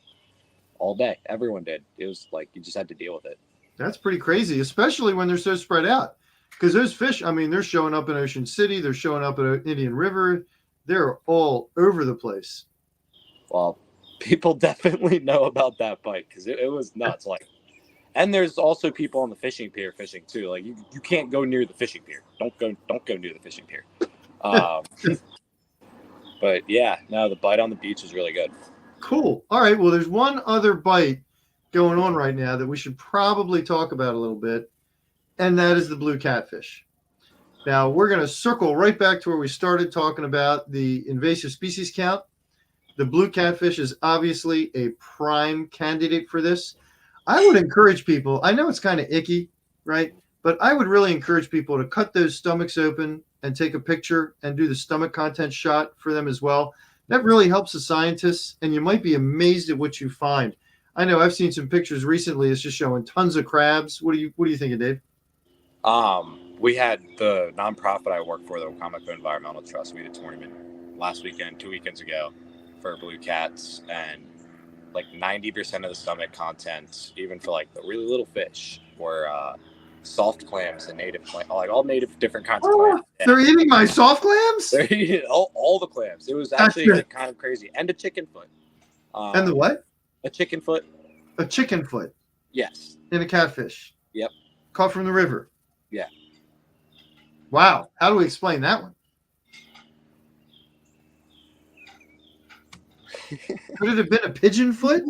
all day. Everyone did. It was like you just had to deal with it. That's pretty crazy, especially when they're so spread out. Because those fish, I mean, they're showing up in Ocean City. They're showing up at Indian River. They're all over the place. Well, people definitely know about that bite because it was nuts. Like, and there's also people on the fishing pier fishing too. Like you can't go near the fishing pier. Don't go near the fishing pier. But yeah, no, the bite on the beach was really good. Cool. All right. Well, there's one other bite going on right now that we should probably talk about a little bit, and that is the blue catfish. Now, we're going to circle right back to where we started talking about the invasive species count. The blue catfish is obviously a prime candidate for this. I would encourage people, I know it's kind of icky, right? But I would really encourage people to cut those stomachs open and take a picture and do the stomach content shot for them as well. That really helps the scientists, and you might be amazed at what you find. I know I've seen some pictures recently. It's just showing tons of crabs. What do you think, Dave? We had the nonprofit I work for, the Wacomico Environmental Trust. We had a tournament last weekend, 2 weekends ago, for blue cats, and like 90% of the stomach content, even for like the really little fish, were soft clams and native clams, like all native different kinds of clams. They're eating my soft clams? They're eating all the clams. It was actually kind of crazy. And a chicken foot. And the what? A chicken foot. A chicken foot. Yes. In a catfish. Yep. Caught from the river. Yeah. Wow. How do we explain that one? Could it have been a pigeon foot?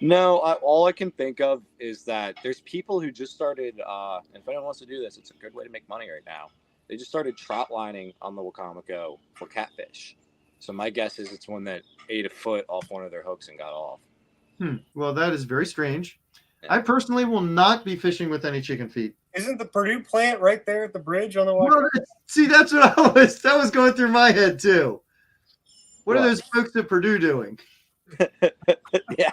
No, all I can think of is that there's people who just started, and if anyone wants to do this, it's a good way to make money right now. They just started trout lining on the Wacomico for catfish. So my guess is it's one that ate a foot off one of their hooks and got off. Well, that is very strange. Yeah. I personally will not be fishing with any chicken feet. Isn't the Purdue plant right there at the bridge on the water? Well, see, that's what that was going through my head too. What are those folks at Purdue doing? Yeah.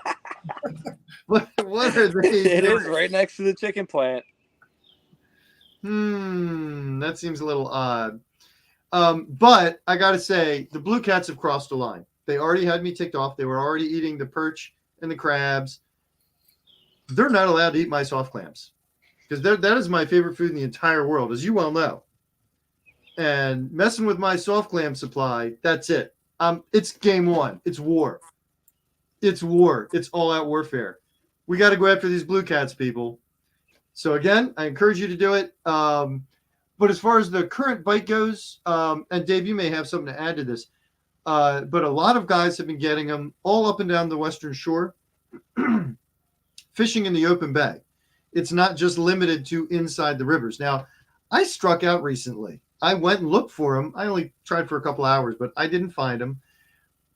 What are they It doing? is right next to the chicken plant. That seems a little odd. But I got to say, the blue cats have crossed the line. They already had me ticked off. They were already eating the perch and the crabs. They're not allowed to eat my soft clams because that is my favorite food in the entire world, as you well know. And messing with my soft clam supply, that's it. It's game one. It's war. It's war. It's all-out warfare. We got to go after these blue cats, people. So again, I encourage you to do it. But as far as the current bite goes, and Dave, you may have something to add to this, but a lot of guys have been getting them all up and down the Western Shore, fishing in the open bay. It's not just limited to inside the rivers. Now, I struck out recently. I went and looked for them. I only tried for a couple hours, but I didn't find them.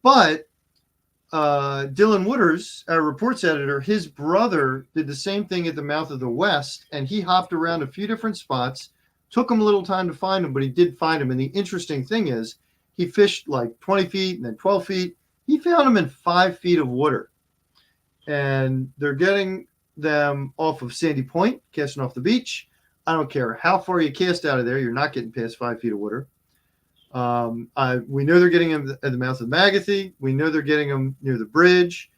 But Dylan Wooders, our reports editor, his brother did the same thing at the mouth of the West, and he hopped around a few different spots. Took him a little time to find them, but he did find them. And the interesting thing is he fished like 20 feet and then 12 feet. He found them in 5 feet of water. And they're getting them off of Sandy Point, casting off the beach. I don't care how far you cast out of there. You're not getting past 5 feet of water. We know they're getting them at the mouth of Magathie. We know they're getting them near the bridge.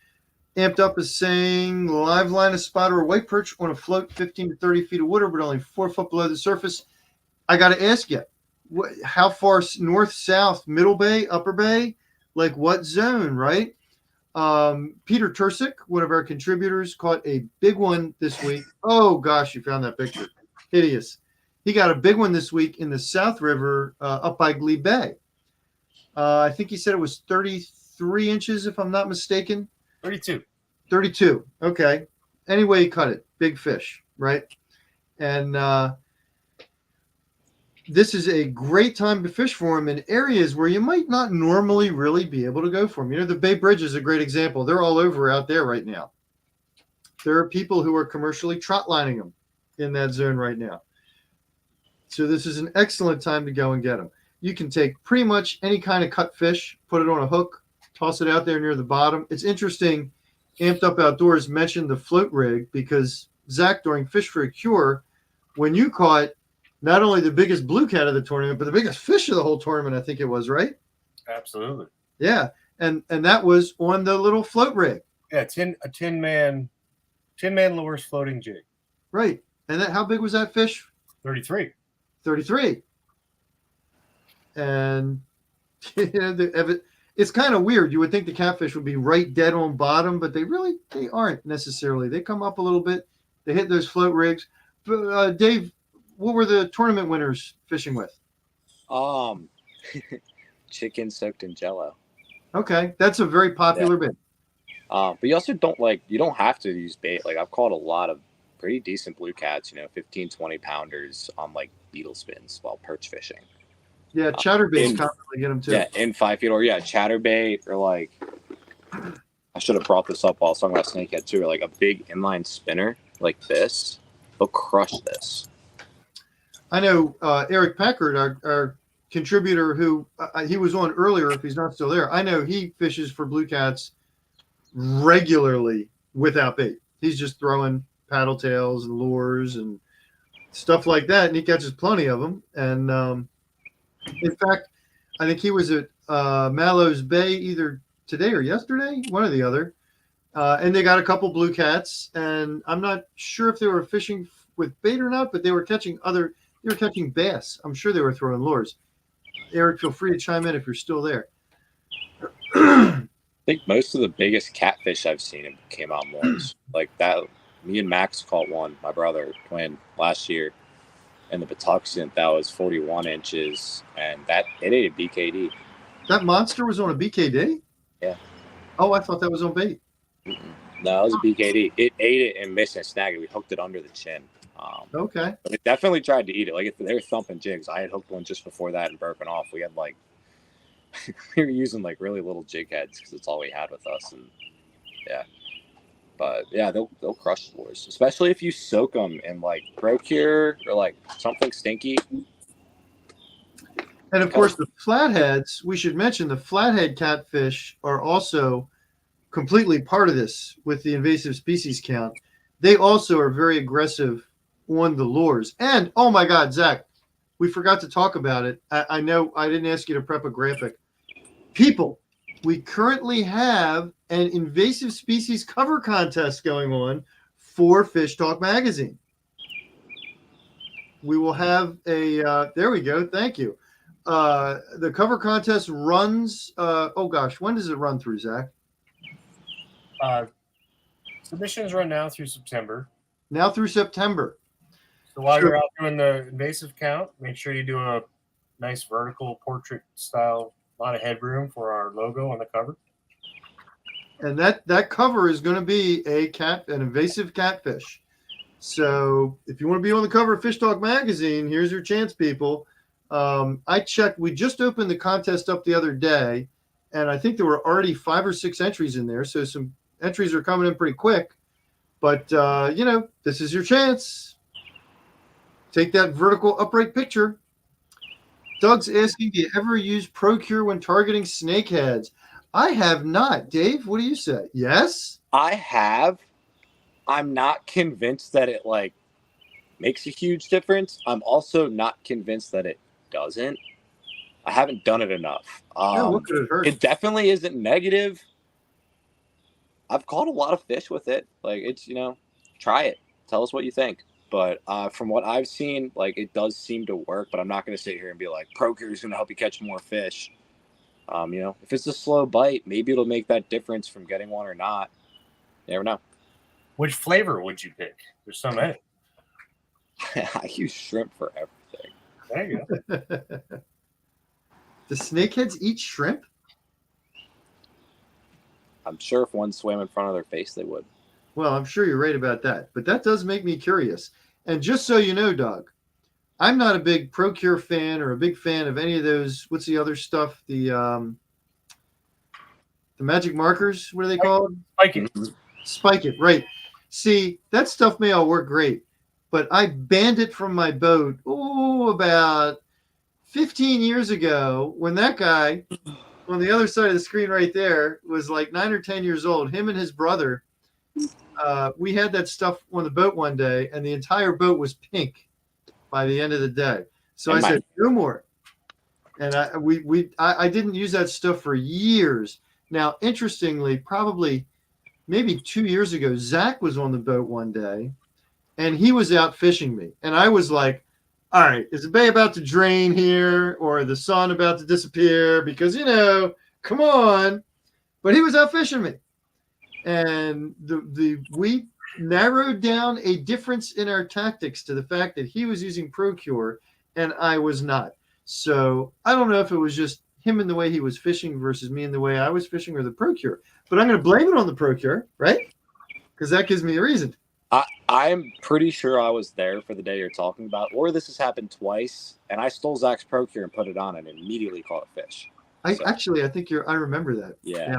Amped Up is saying live line a spot or a white perch on a float 15 to 30 feet of water, but only 4 foot below the surface. I got to ask you, how far north, south, middle bay, upper bay, like what zone, right? Peter Tursick, one of our contributors, caught a big one this week. Oh gosh, you found that picture. Hideous. He got a big one this week in the South River up by Glebe Bay. I think he said it was 33 inches, if I'm not mistaken. 32. 32. Okay. Anyway, he cut it. Big fish, right? And this is a great time to fish for them in areas where you might not normally really be able to go for them. You know, the Bay Bridge is a great example. They're all over out there right now. There are people who are commercially trot lining them in that zone right now. So this is an excellent time to go and get them. You can take pretty much any kind of cut fish, put it on a hook, toss it out there near the bottom. It's interesting. Amped Up Outdoors mentioned the float rig because, Zach, during Fish for a Cure, when you caught not only the biggest blue cat of the tournament, but the biggest fish of the whole tournament, I think it was, right? Absolutely. Yeah. And that was on the little float rig. Yeah, a 10-man lures floating jig. Right. And how big was that fish? 33. 33. And it's kind of weird. You would think the catfish would be right dead on bottom, but they aren't necessarily. They come up a little bit. They hit those float rigs. Dave, what were the tournament winners fishing with? Chicken soaked in Jello. Okay, that's a very popular bait. But you also you don't have to use bait. Like I've caught a lot of pretty decent blue cats, 15, 20 pounders on like beetle spins while perch fishing. Yeah, chatterbaits constantly get them too. Yeah, in 5 feet, or chatterbait, or like I should have brought this up while I was talking about snakehead too, or like a big inline spinner like this. They'll crush this. I know Eric Packard, our contributor, who he was on earlier. If he's not still there, I know he fishes for blue cats regularly without bait. He's just throwing paddle tails and lures and stuff like that, and he catches plenty of them. And in fact, I think he was at Mallows Bay either today or yesterday, one or the other. And they got a couple blue cats, and I'm not sure if they were fishing with bait or not, but they were catching bass. I'm sure they were throwing lures. Eric, feel free to chime in if you're still there. I think most of the biggest catfish I've seen came on lures. Like that, me and Max caught one, my brother, twin, last year. And the Patuxent, that was 41 inches, and it ate a BKD. That monster was on a BKD? Yeah. Oh, I thought that was on bait. No, it was a BKD. It ate it and missed and snagged it. We hooked it under the chin. Okay. But it definitely tried to eat it. Like, they were thumping jigs. I had hooked one just before that and burping off. We had, we were using, really little jig heads because it's all we had with us. And, yeah. But, yeah, they'll crush lures, especially if you soak them in, Procure or, something stinky. And, of course, the flatheads, we should mention the flathead catfish are also completely part of this with the invasive species count. They also are very aggressive on the lures. And, oh, my God, Zach, we forgot to talk about it. I know I didn't ask you to prep a graphic. People, we currently have an invasive species cover contest going on for Fish Talk Magazine. We will have there we go. Thank you. The cover contest runs, when does it run through, Zach? Submissions run now through September. Now through September. So while you're out doing the invasive count, make sure you do a nice vertical portrait style, a lot of headroom for our logo on the cover. And that cover is going to be an invasive catfish. So if you want to be on the cover of Fish Talk Magazine, here's your chance, people. I checked. We just opened the contest up the other day, and I think there were already 5 or 6 entries in there. So some entries are coming in pretty quick. But, this is your chance. Take that vertical upright picture. Doug's asking, do you ever use Procure when targeting snakeheads? I have not. Dave, what do you say? Yes? I have. I'm not convinced that it, makes a huge difference. I'm also not convinced that it doesn't. I haven't done it enough. What could it hurt? It definitely isn't negative. I've caught a lot of fish with it. Like it's try it. Tell us what you think. But from what I've seen, like it does seem to work. But I'm not going to sit here and be like ProCure is going to help you catch more fish. If it's a slow bite, maybe it'll make that difference from getting one or not. You never know. Which flavor would you pick? There's so many. I use shrimp for everything. There you go. Do snakeheads eat shrimp? I'm sure if one swam in front of their face, they would. Well, I'm sure you're right about that, but that does make me curious. And just so you know, Doug, I'm not a big ProCure fan or a big fan of any of those. What's the other stuff? The magic markers. What are they called? Spiking. Spike it, right? See, that stuff may all work great, but I banned it from my boat. About 15 years ago, when that guy on the other side of the screen right there was like 9 or 10 years old. Him and his brother. We had that stuff on the boat one day, and the entire boat was pink by the end of the day. So I said, no more. And I didn't use that stuff for years. Now, interestingly, probably maybe 2 years ago, Zach was on the boat one day, and he was out fishing me. And I was like, all right, is the bay about to drain here or the sun about to disappear? Because, come on. But he was out fishing me. And we narrowed down a difference in our tactics to the fact that he was using ProCure and I was not. So I don't know if it was just him in the way he was fishing versus me in the way I was fishing or the ProCure. But I'm going to blame it on the ProCure, right? Because that gives me a reason. I'm pretty sure I was there for the day you're talking about, or this has happened twice, and I stole Zach's ProCure and put it on and immediately caught a fish. I think I remember that. Yeah.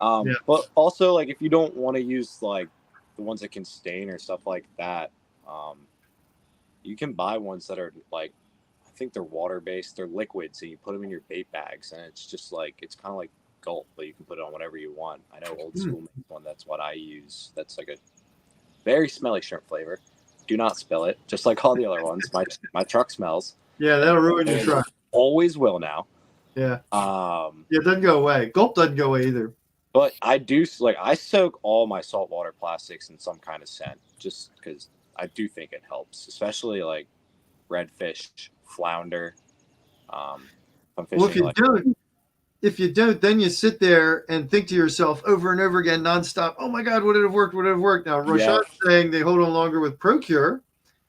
But also, like, if you don't want to use like the ones that can stain or stuff like that, you can buy ones that are like, I think they're water based. They're liquid, so you put them in your bait bags, and it's just like it's kind of like Gulp, but you can put it on whatever you want. I know Old School makes one. That's what I use. That's like a very smelly shrimp flavor. Do not spill it, just like all the other ones. My truck smells. Yeah, that'll ruin your truck. Always will now. Yeah. It doesn't go away. Gulp doesn't go away either. But I do I soak all my saltwater plastics in some kind of scent, just because I do think it helps, especially like redfish, flounder. I'm fishing if you don't, then you sit there and think to yourself over and over again, nonstop. Oh my God, would it have worked? Would it have worked? Now Rashad's saying they hold on longer with ProCure.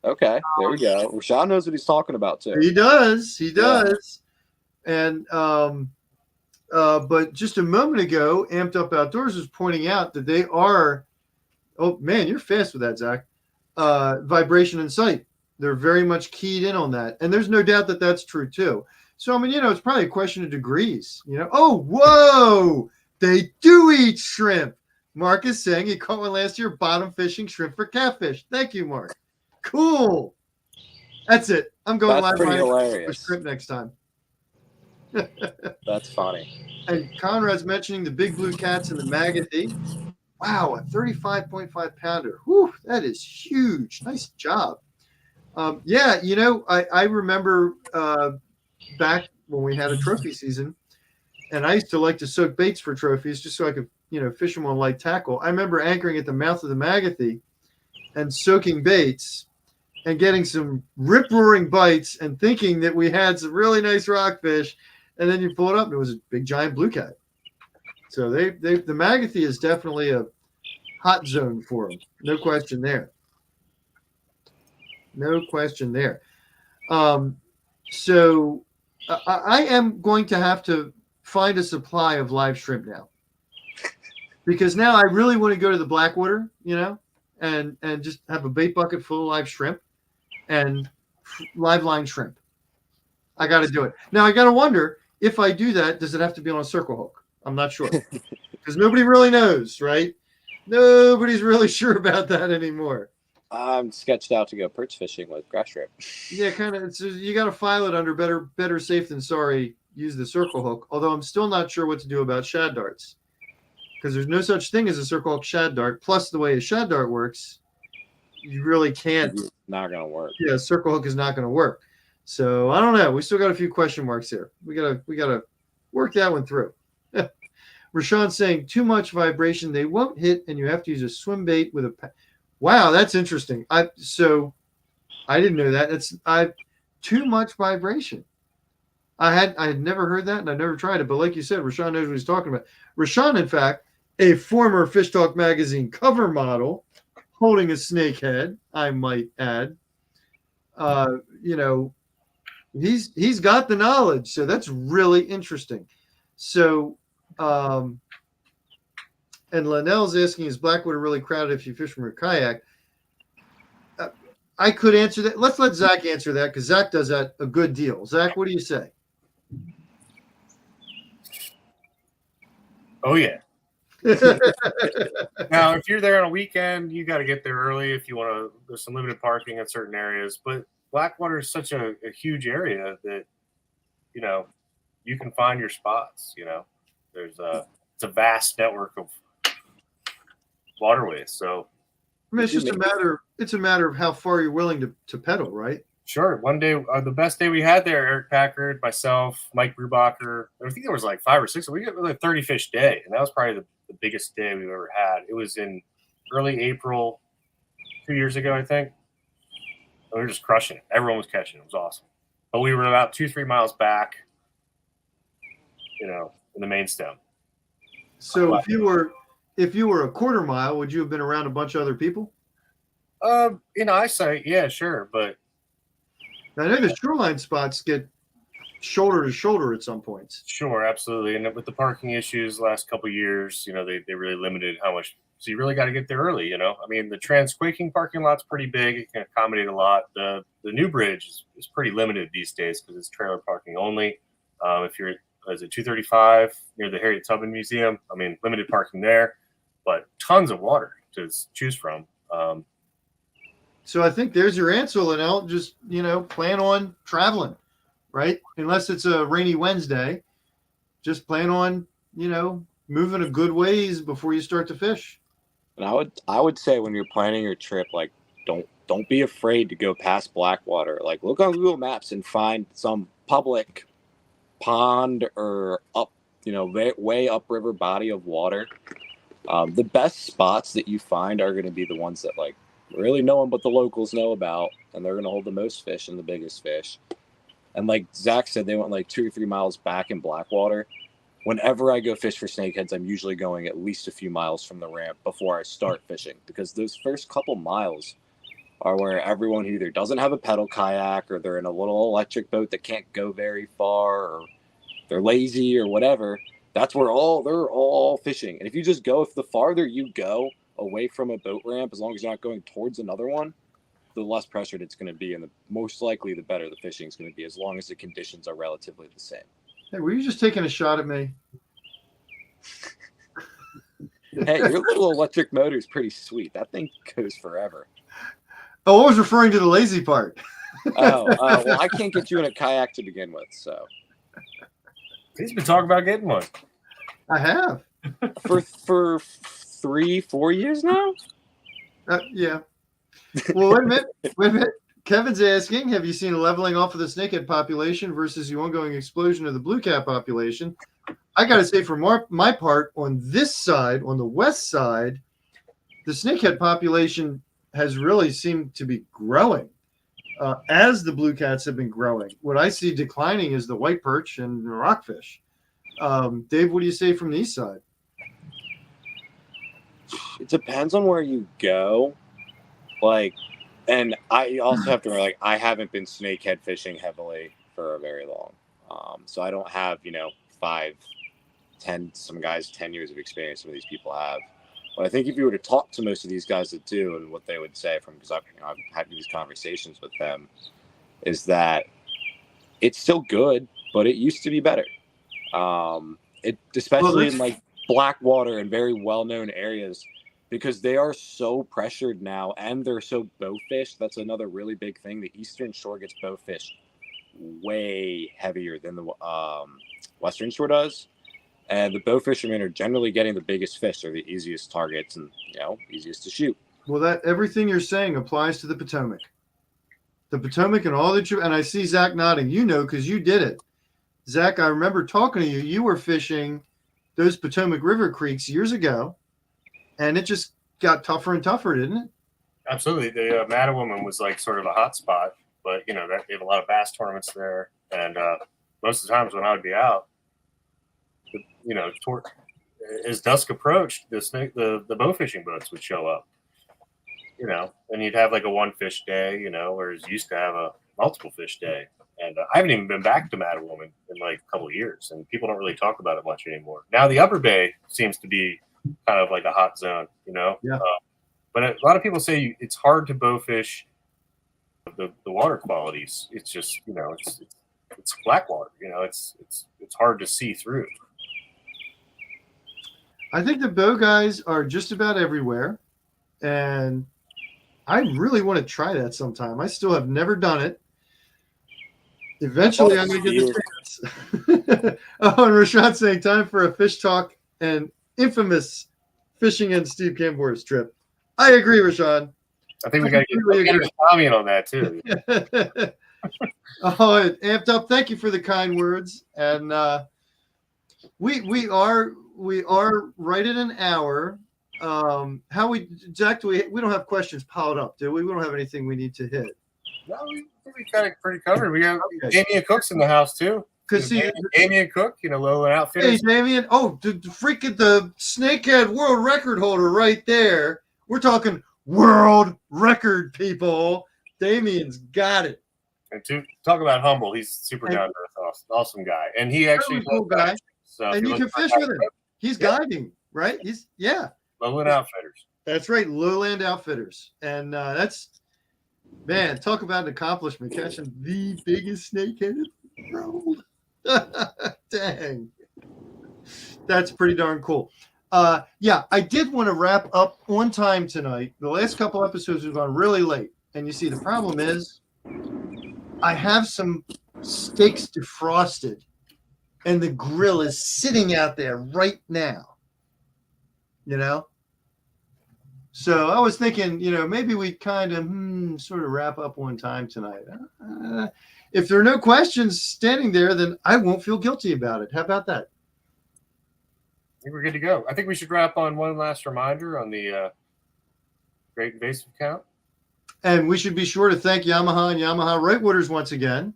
Okay, there we go. Rashad knows what he's talking about too. He does. And but just a moment ago, Amped Up Outdoors was pointing out that they are. Oh man, you're fast with that, Zach. Vibration and sight. They're very much keyed in on that, and there's no doubt that that's true too. So I mean, it's probably a question of degrees. Oh whoa, they do eat shrimp. Mark is saying he caught one last year bottom fishing shrimp for catfish. Thank you, Mark. Cool. That's it. I'm going live for shrimp next time. That's funny. And Conrad's mentioning the big blue cats and the magazine. Wow, a 35.5 pounder. Whew, that is huge. Nice job. I remember back when we had a trophy season, and I used to like to soak baits for trophies just so I could, fish them on light tackle. I remember anchoring at the mouth of the Magathy and soaking baits and getting some rip-roaring bites and thinking that we had some really nice rockfish, and then you pull it up and it was a big giant blue cat. So the Magathy is definitely a hot zone for them. No question there. So I am going to have to find a supply of live shrimp now, because now I really want to go to the Blackwater, and just have a bait bucket full of live shrimp and live line shrimp. I got to do it. Now I got to wonder, if I do that, does it have to be on a circle hook? I'm not sure, because nobody really knows, right? Nobody's really sure about that anymore. I'm sketched out to go perch fishing with grass shrimp. Yeah, kind of. You got to file it under better safe than sorry. Use the circle hook. Although I'm still not sure what to do about shad darts, because there's no such thing as a circle hook shad dart. Plus, the way a shad dart works, you really can't. It's not gonna work. Yeah, circle hook is not going to work. So I don't know. We still got a few question marks here. We gotta work that one through. Rashawn's saying too much vibration, they won't hit, and you have to use a swim bait with a. Wow, that's interesting. I didn't know that. It's too much vibration. I had never heard that, and I never tried it. But like you said, Rashawn knows what he's talking about. Rashawn, in fact, a former Fish Talk magazine cover model, holding a snakehead, I might add. You know, he's got the knowledge, so that's really interesting. So, and Linnell's asking, is Blackwater really crowded if you fish from a kayak? I could answer that. Let's let Zach answer that because Zach does that a good deal. Zach, what do you say? Oh yeah. Now, if you're there on a weekend, you got to get there early if you want to. There's some limited parking in certain areas, but Blackwater is such a huge area that you can find your spots. It's a vast network of waterways. So I mean, it's a matter of how far you're willing to pedal, right? Sure. One day, the best day we had there, Eric Packard, myself, Mike Brubacher, I think there was like 5 or 6. We got a 30 fish day, and that was probably the biggest day we've ever had. It was in early April 2 years ago, I think. We were just crushing it. Everyone was catching it. It was awesome. But we were about 2-3 miles back, in the main stem. So if you were a quarter mile, would you have been around a bunch of other people? In eyesight, yeah, sure. But I know the shoreline spots get shoulder to shoulder at some points. Sure, absolutely. And with the parking issues last couple of years, they really limited how much. So you really got to get there early, I mean, the Transquaking parking lot's pretty big. It can accommodate a lot. The new bridge is pretty limited these days because it's trailer parking only. If you're, is it 235 near the Harriet Tubman Museum? I mean, limited parking there, but tons of water to choose from. So I think there's your answer, Linnell. Just, plan on traveling, right? Unless it's a rainy Wednesday, just plan on, moving a good ways before you start to fish. And I would say when you're planning your trip, like don't be afraid to go past Blackwater. Like look on Google Maps and find some public pond or up, way upriver body of water. The best spots that you find are going to be the ones that like really no one but the locals know about, and they're going to hold the most fish and the biggest fish. And like Zach said, they went like 2 or 3 miles back in Blackwater. Whenever I go fish for snakeheads, I'm usually going at least a few miles from the ramp before I start fishing, because those first couple miles are where everyone who either doesn't have a pedal kayak or they're in a little electric boat that can't go very far or they're lazy or whatever. That's where they're all fishing. And if you just go, if the farther you go away from a boat ramp, as long as you're not going towards another one, the less pressured it's going to be, and the most likely the better the fishing is going to be, as long as the conditions are relatively the same. Hey, were you just taking a shot at me? Hey, your little electric motor is pretty sweet. That thing goes forever. Oh, I was referring to the lazy part. Well, I can't get you in a kayak to begin with, so. He's been talking about getting one. I have. For 3-4 years now? Yeah. Well, wait a minute. Kevin's asking, have you seen a leveling off of the snakehead population versus the ongoing explosion of the blue cat population? I got to say, for my part, on this side, on the west side, the snakehead population has really seemed to be growing as the blue cats have been growing. What I see declining is the white perch and the rockfish. Dave, what do you say from the east side? It depends on where you go. And I also have to remember, I haven't been snakehead fishing heavily for a very long. So I don't have, 5, 10, some guys, 10 years of experience some of these people have. But I think if you were to talk to most of these guys that do, and what they would say because I've had these conversations with them, is that it's still good, but it used to be better. Especially in Blackwater and very well-known areas, because they are so pressured now and they're so bowfished. That's another really big thing. The Eastern Shore gets bowfished way heavier than the Western Shore does. And the bow fishermen are generally getting the biggest fish. They're the easiest targets and, easiest to shoot. Well, everything you're saying applies to the Potomac. The Potomac and all that and I see Zach nodding, because you did it. Zach, I remember talking to you. You were fishing those Potomac River creeks years ago, and it just got tougher and tougher, didn't it? Absolutely. The Mattawoman was like sort of a hot spot, but you know that they have a lot of bass tournaments there, and most of the times when I would be out, you know, as dusk approached, the bow fishing boats would show up, you know, and you'd have like a one fish day, you know, whereas you used to have a multiple fish day. And I haven't even been back to Mattawoman in like a couple of years, and people don't really talk about it much anymore. Now the Upper Bay seems to be kind of like a hot zone, you know. Yeah. But a lot of people say it's hard to bow fish the water qualities. It's just, you know, it's black water, you know, it's hard to see through. I think the bow guys are just about everywhere, and I really want to try that sometime. I still have never done it. Eventually, I'm going to get the chance. Oh, and Rashad's saying time for a fish talk and infamous fishing and Steve Cambore's trip. I agree, Rashad. I think we got to get Tommy in on that too. Oh, it amped up. Thank you for the kind words. And we are right at an hour. Jack, we don't have questions piled up, do we? We don't have anything we need to hit. No, we got it pretty covered. We have Damien Cook's in the house too. Because Damien Cook, you know, Lowland Outfitters. Hey, Damien. Oh, the freaking the Snakehead world record holder right there. We're talking world record, people. Damien's got it. And to talk about humble, he's super down to earth, awesome guy, and he actually cool guy. So and you can fish with him. He's guiding, right? Lowland Outfitters. That's right, Lowland Outfitters, and that's, man, talk about an accomplishment, catching the biggest snakehead in the world. Dang, that's pretty darn cool. Yeah, I did want to wrap up on time tonight. The last couple episodes have gone really late, and you see the problem is I have some steaks defrosted, and the grill is sitting out there right now. You know. So I was thinking, you know, maybe we kind of sort of wrap up on time tonight. If there are no questions standing there, then I won't feel guilty about it. How about that? I think we're good to go. I think we should wrap on one last reminder on the Great Invasive count. And we should be sure to thank Yamaha and Yamaha Rightwooders once again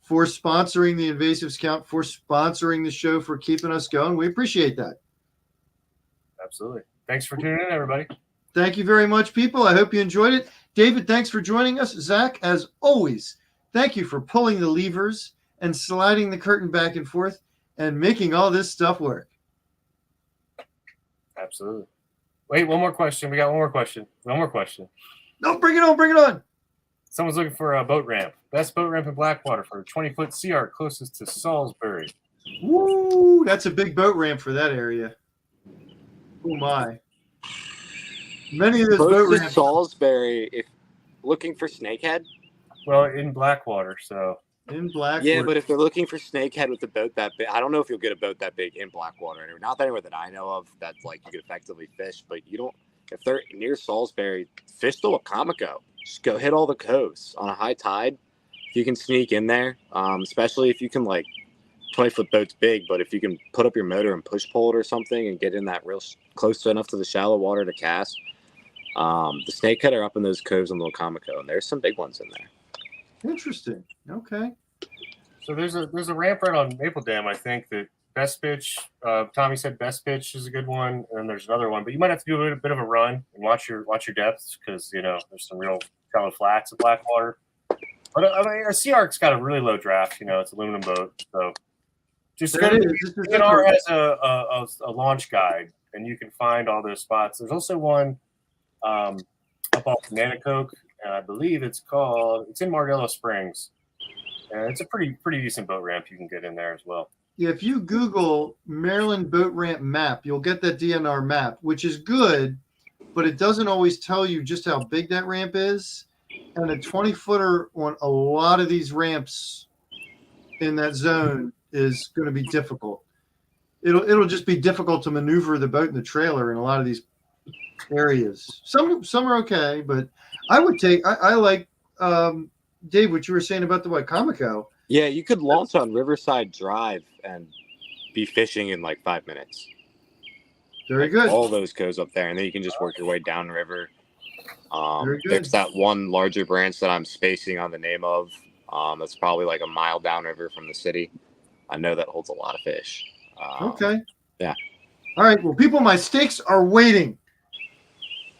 for sponsoring the Invasives count, for sponsoring the show, for keeping us going. We appreciate that. Absolutely. Thanks for tuning in, everybody. Thank you very much, people. I hope you enjoyed it. David, thanks for joining us. Zach, as always, thank you for pulling the levers and sliding the curtain back and forth and making all this stuff work. Absolutely. Wait, one more question. We got one more question. No, bring it on. Bring it on. Someone's looking for a boat ramp. Best boat ramp in Blackwater for a 20-foot sea arc closest to Salisbury. Woo, that's a big boat ramp for that area. Oh, my. Many of those boat ramps. Salisbury, if looking for Snakehead. Well, in Blackwater, so. In Blackwater. Yeah, but if they're looking for Snakehead with a boat that big, I don't know if you'll get a boat that big in Blackwater. Not that anywhere that I know of that's like you could effectively fish, but you don't. If they're near Salisbury, fish the Wacomico. Just go hit all the coasts on a high tide. If you can sneak in there, especially if you can, like, 20-foot boat's big, but if you can put up your motor and push pole it or something and get in that real close enough to the shallow water to cast, the Snakehead are up in those coves on the Wacomico, and there's some big ones in there. Interesting. Okay. So there's a ramp right on Maple Dam, I think, that Best Pitch, Tommy said Best Pitch is a good one, and there's another one, but you might have to do a bit of a run and watch your depths, because, you know, there's some real shallow flats at Blackwater. But I mean, a Sea Arc's got a really low draft, you know, it's aluminum boat, so just go to DNR has a launch guide, and you can find all those spots. There's also one up off Nanacoke, and I believe it's in Mardello Springs, and it's a pretty decent boat ramp. You can get in there as well. If you Google Maryland boat ramp map, you'll get that DNR map, which is good, but it doesn't always tell you just how big that ramp is. And a 20-footer on a lot of these ramps in that zone is going to be difficult. It'll just be difficult to maneuver the boat and the trailer in a lot of these areas. Some are okay, but I like Dave, what you were saying about the Wacomico. Yeah, you could launch on Riverside Drive and be fishing in like 5 minutes. Very Like, good. all those goes up there, and then you can just work your way downriver. Very good. There's that one larger branch that I'm spacing on the name of. That's probably like a mile downriver from the city. I know that holds a lot of fish. Okay. Yeah. All right. Well, people, my steaks are waiting.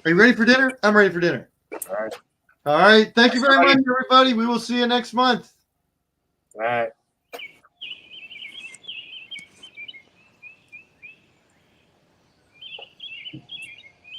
Are you ready for dinner? I'm ready for dinner. All right. All right. Thank you very much, everybody. We will see you next month. All right.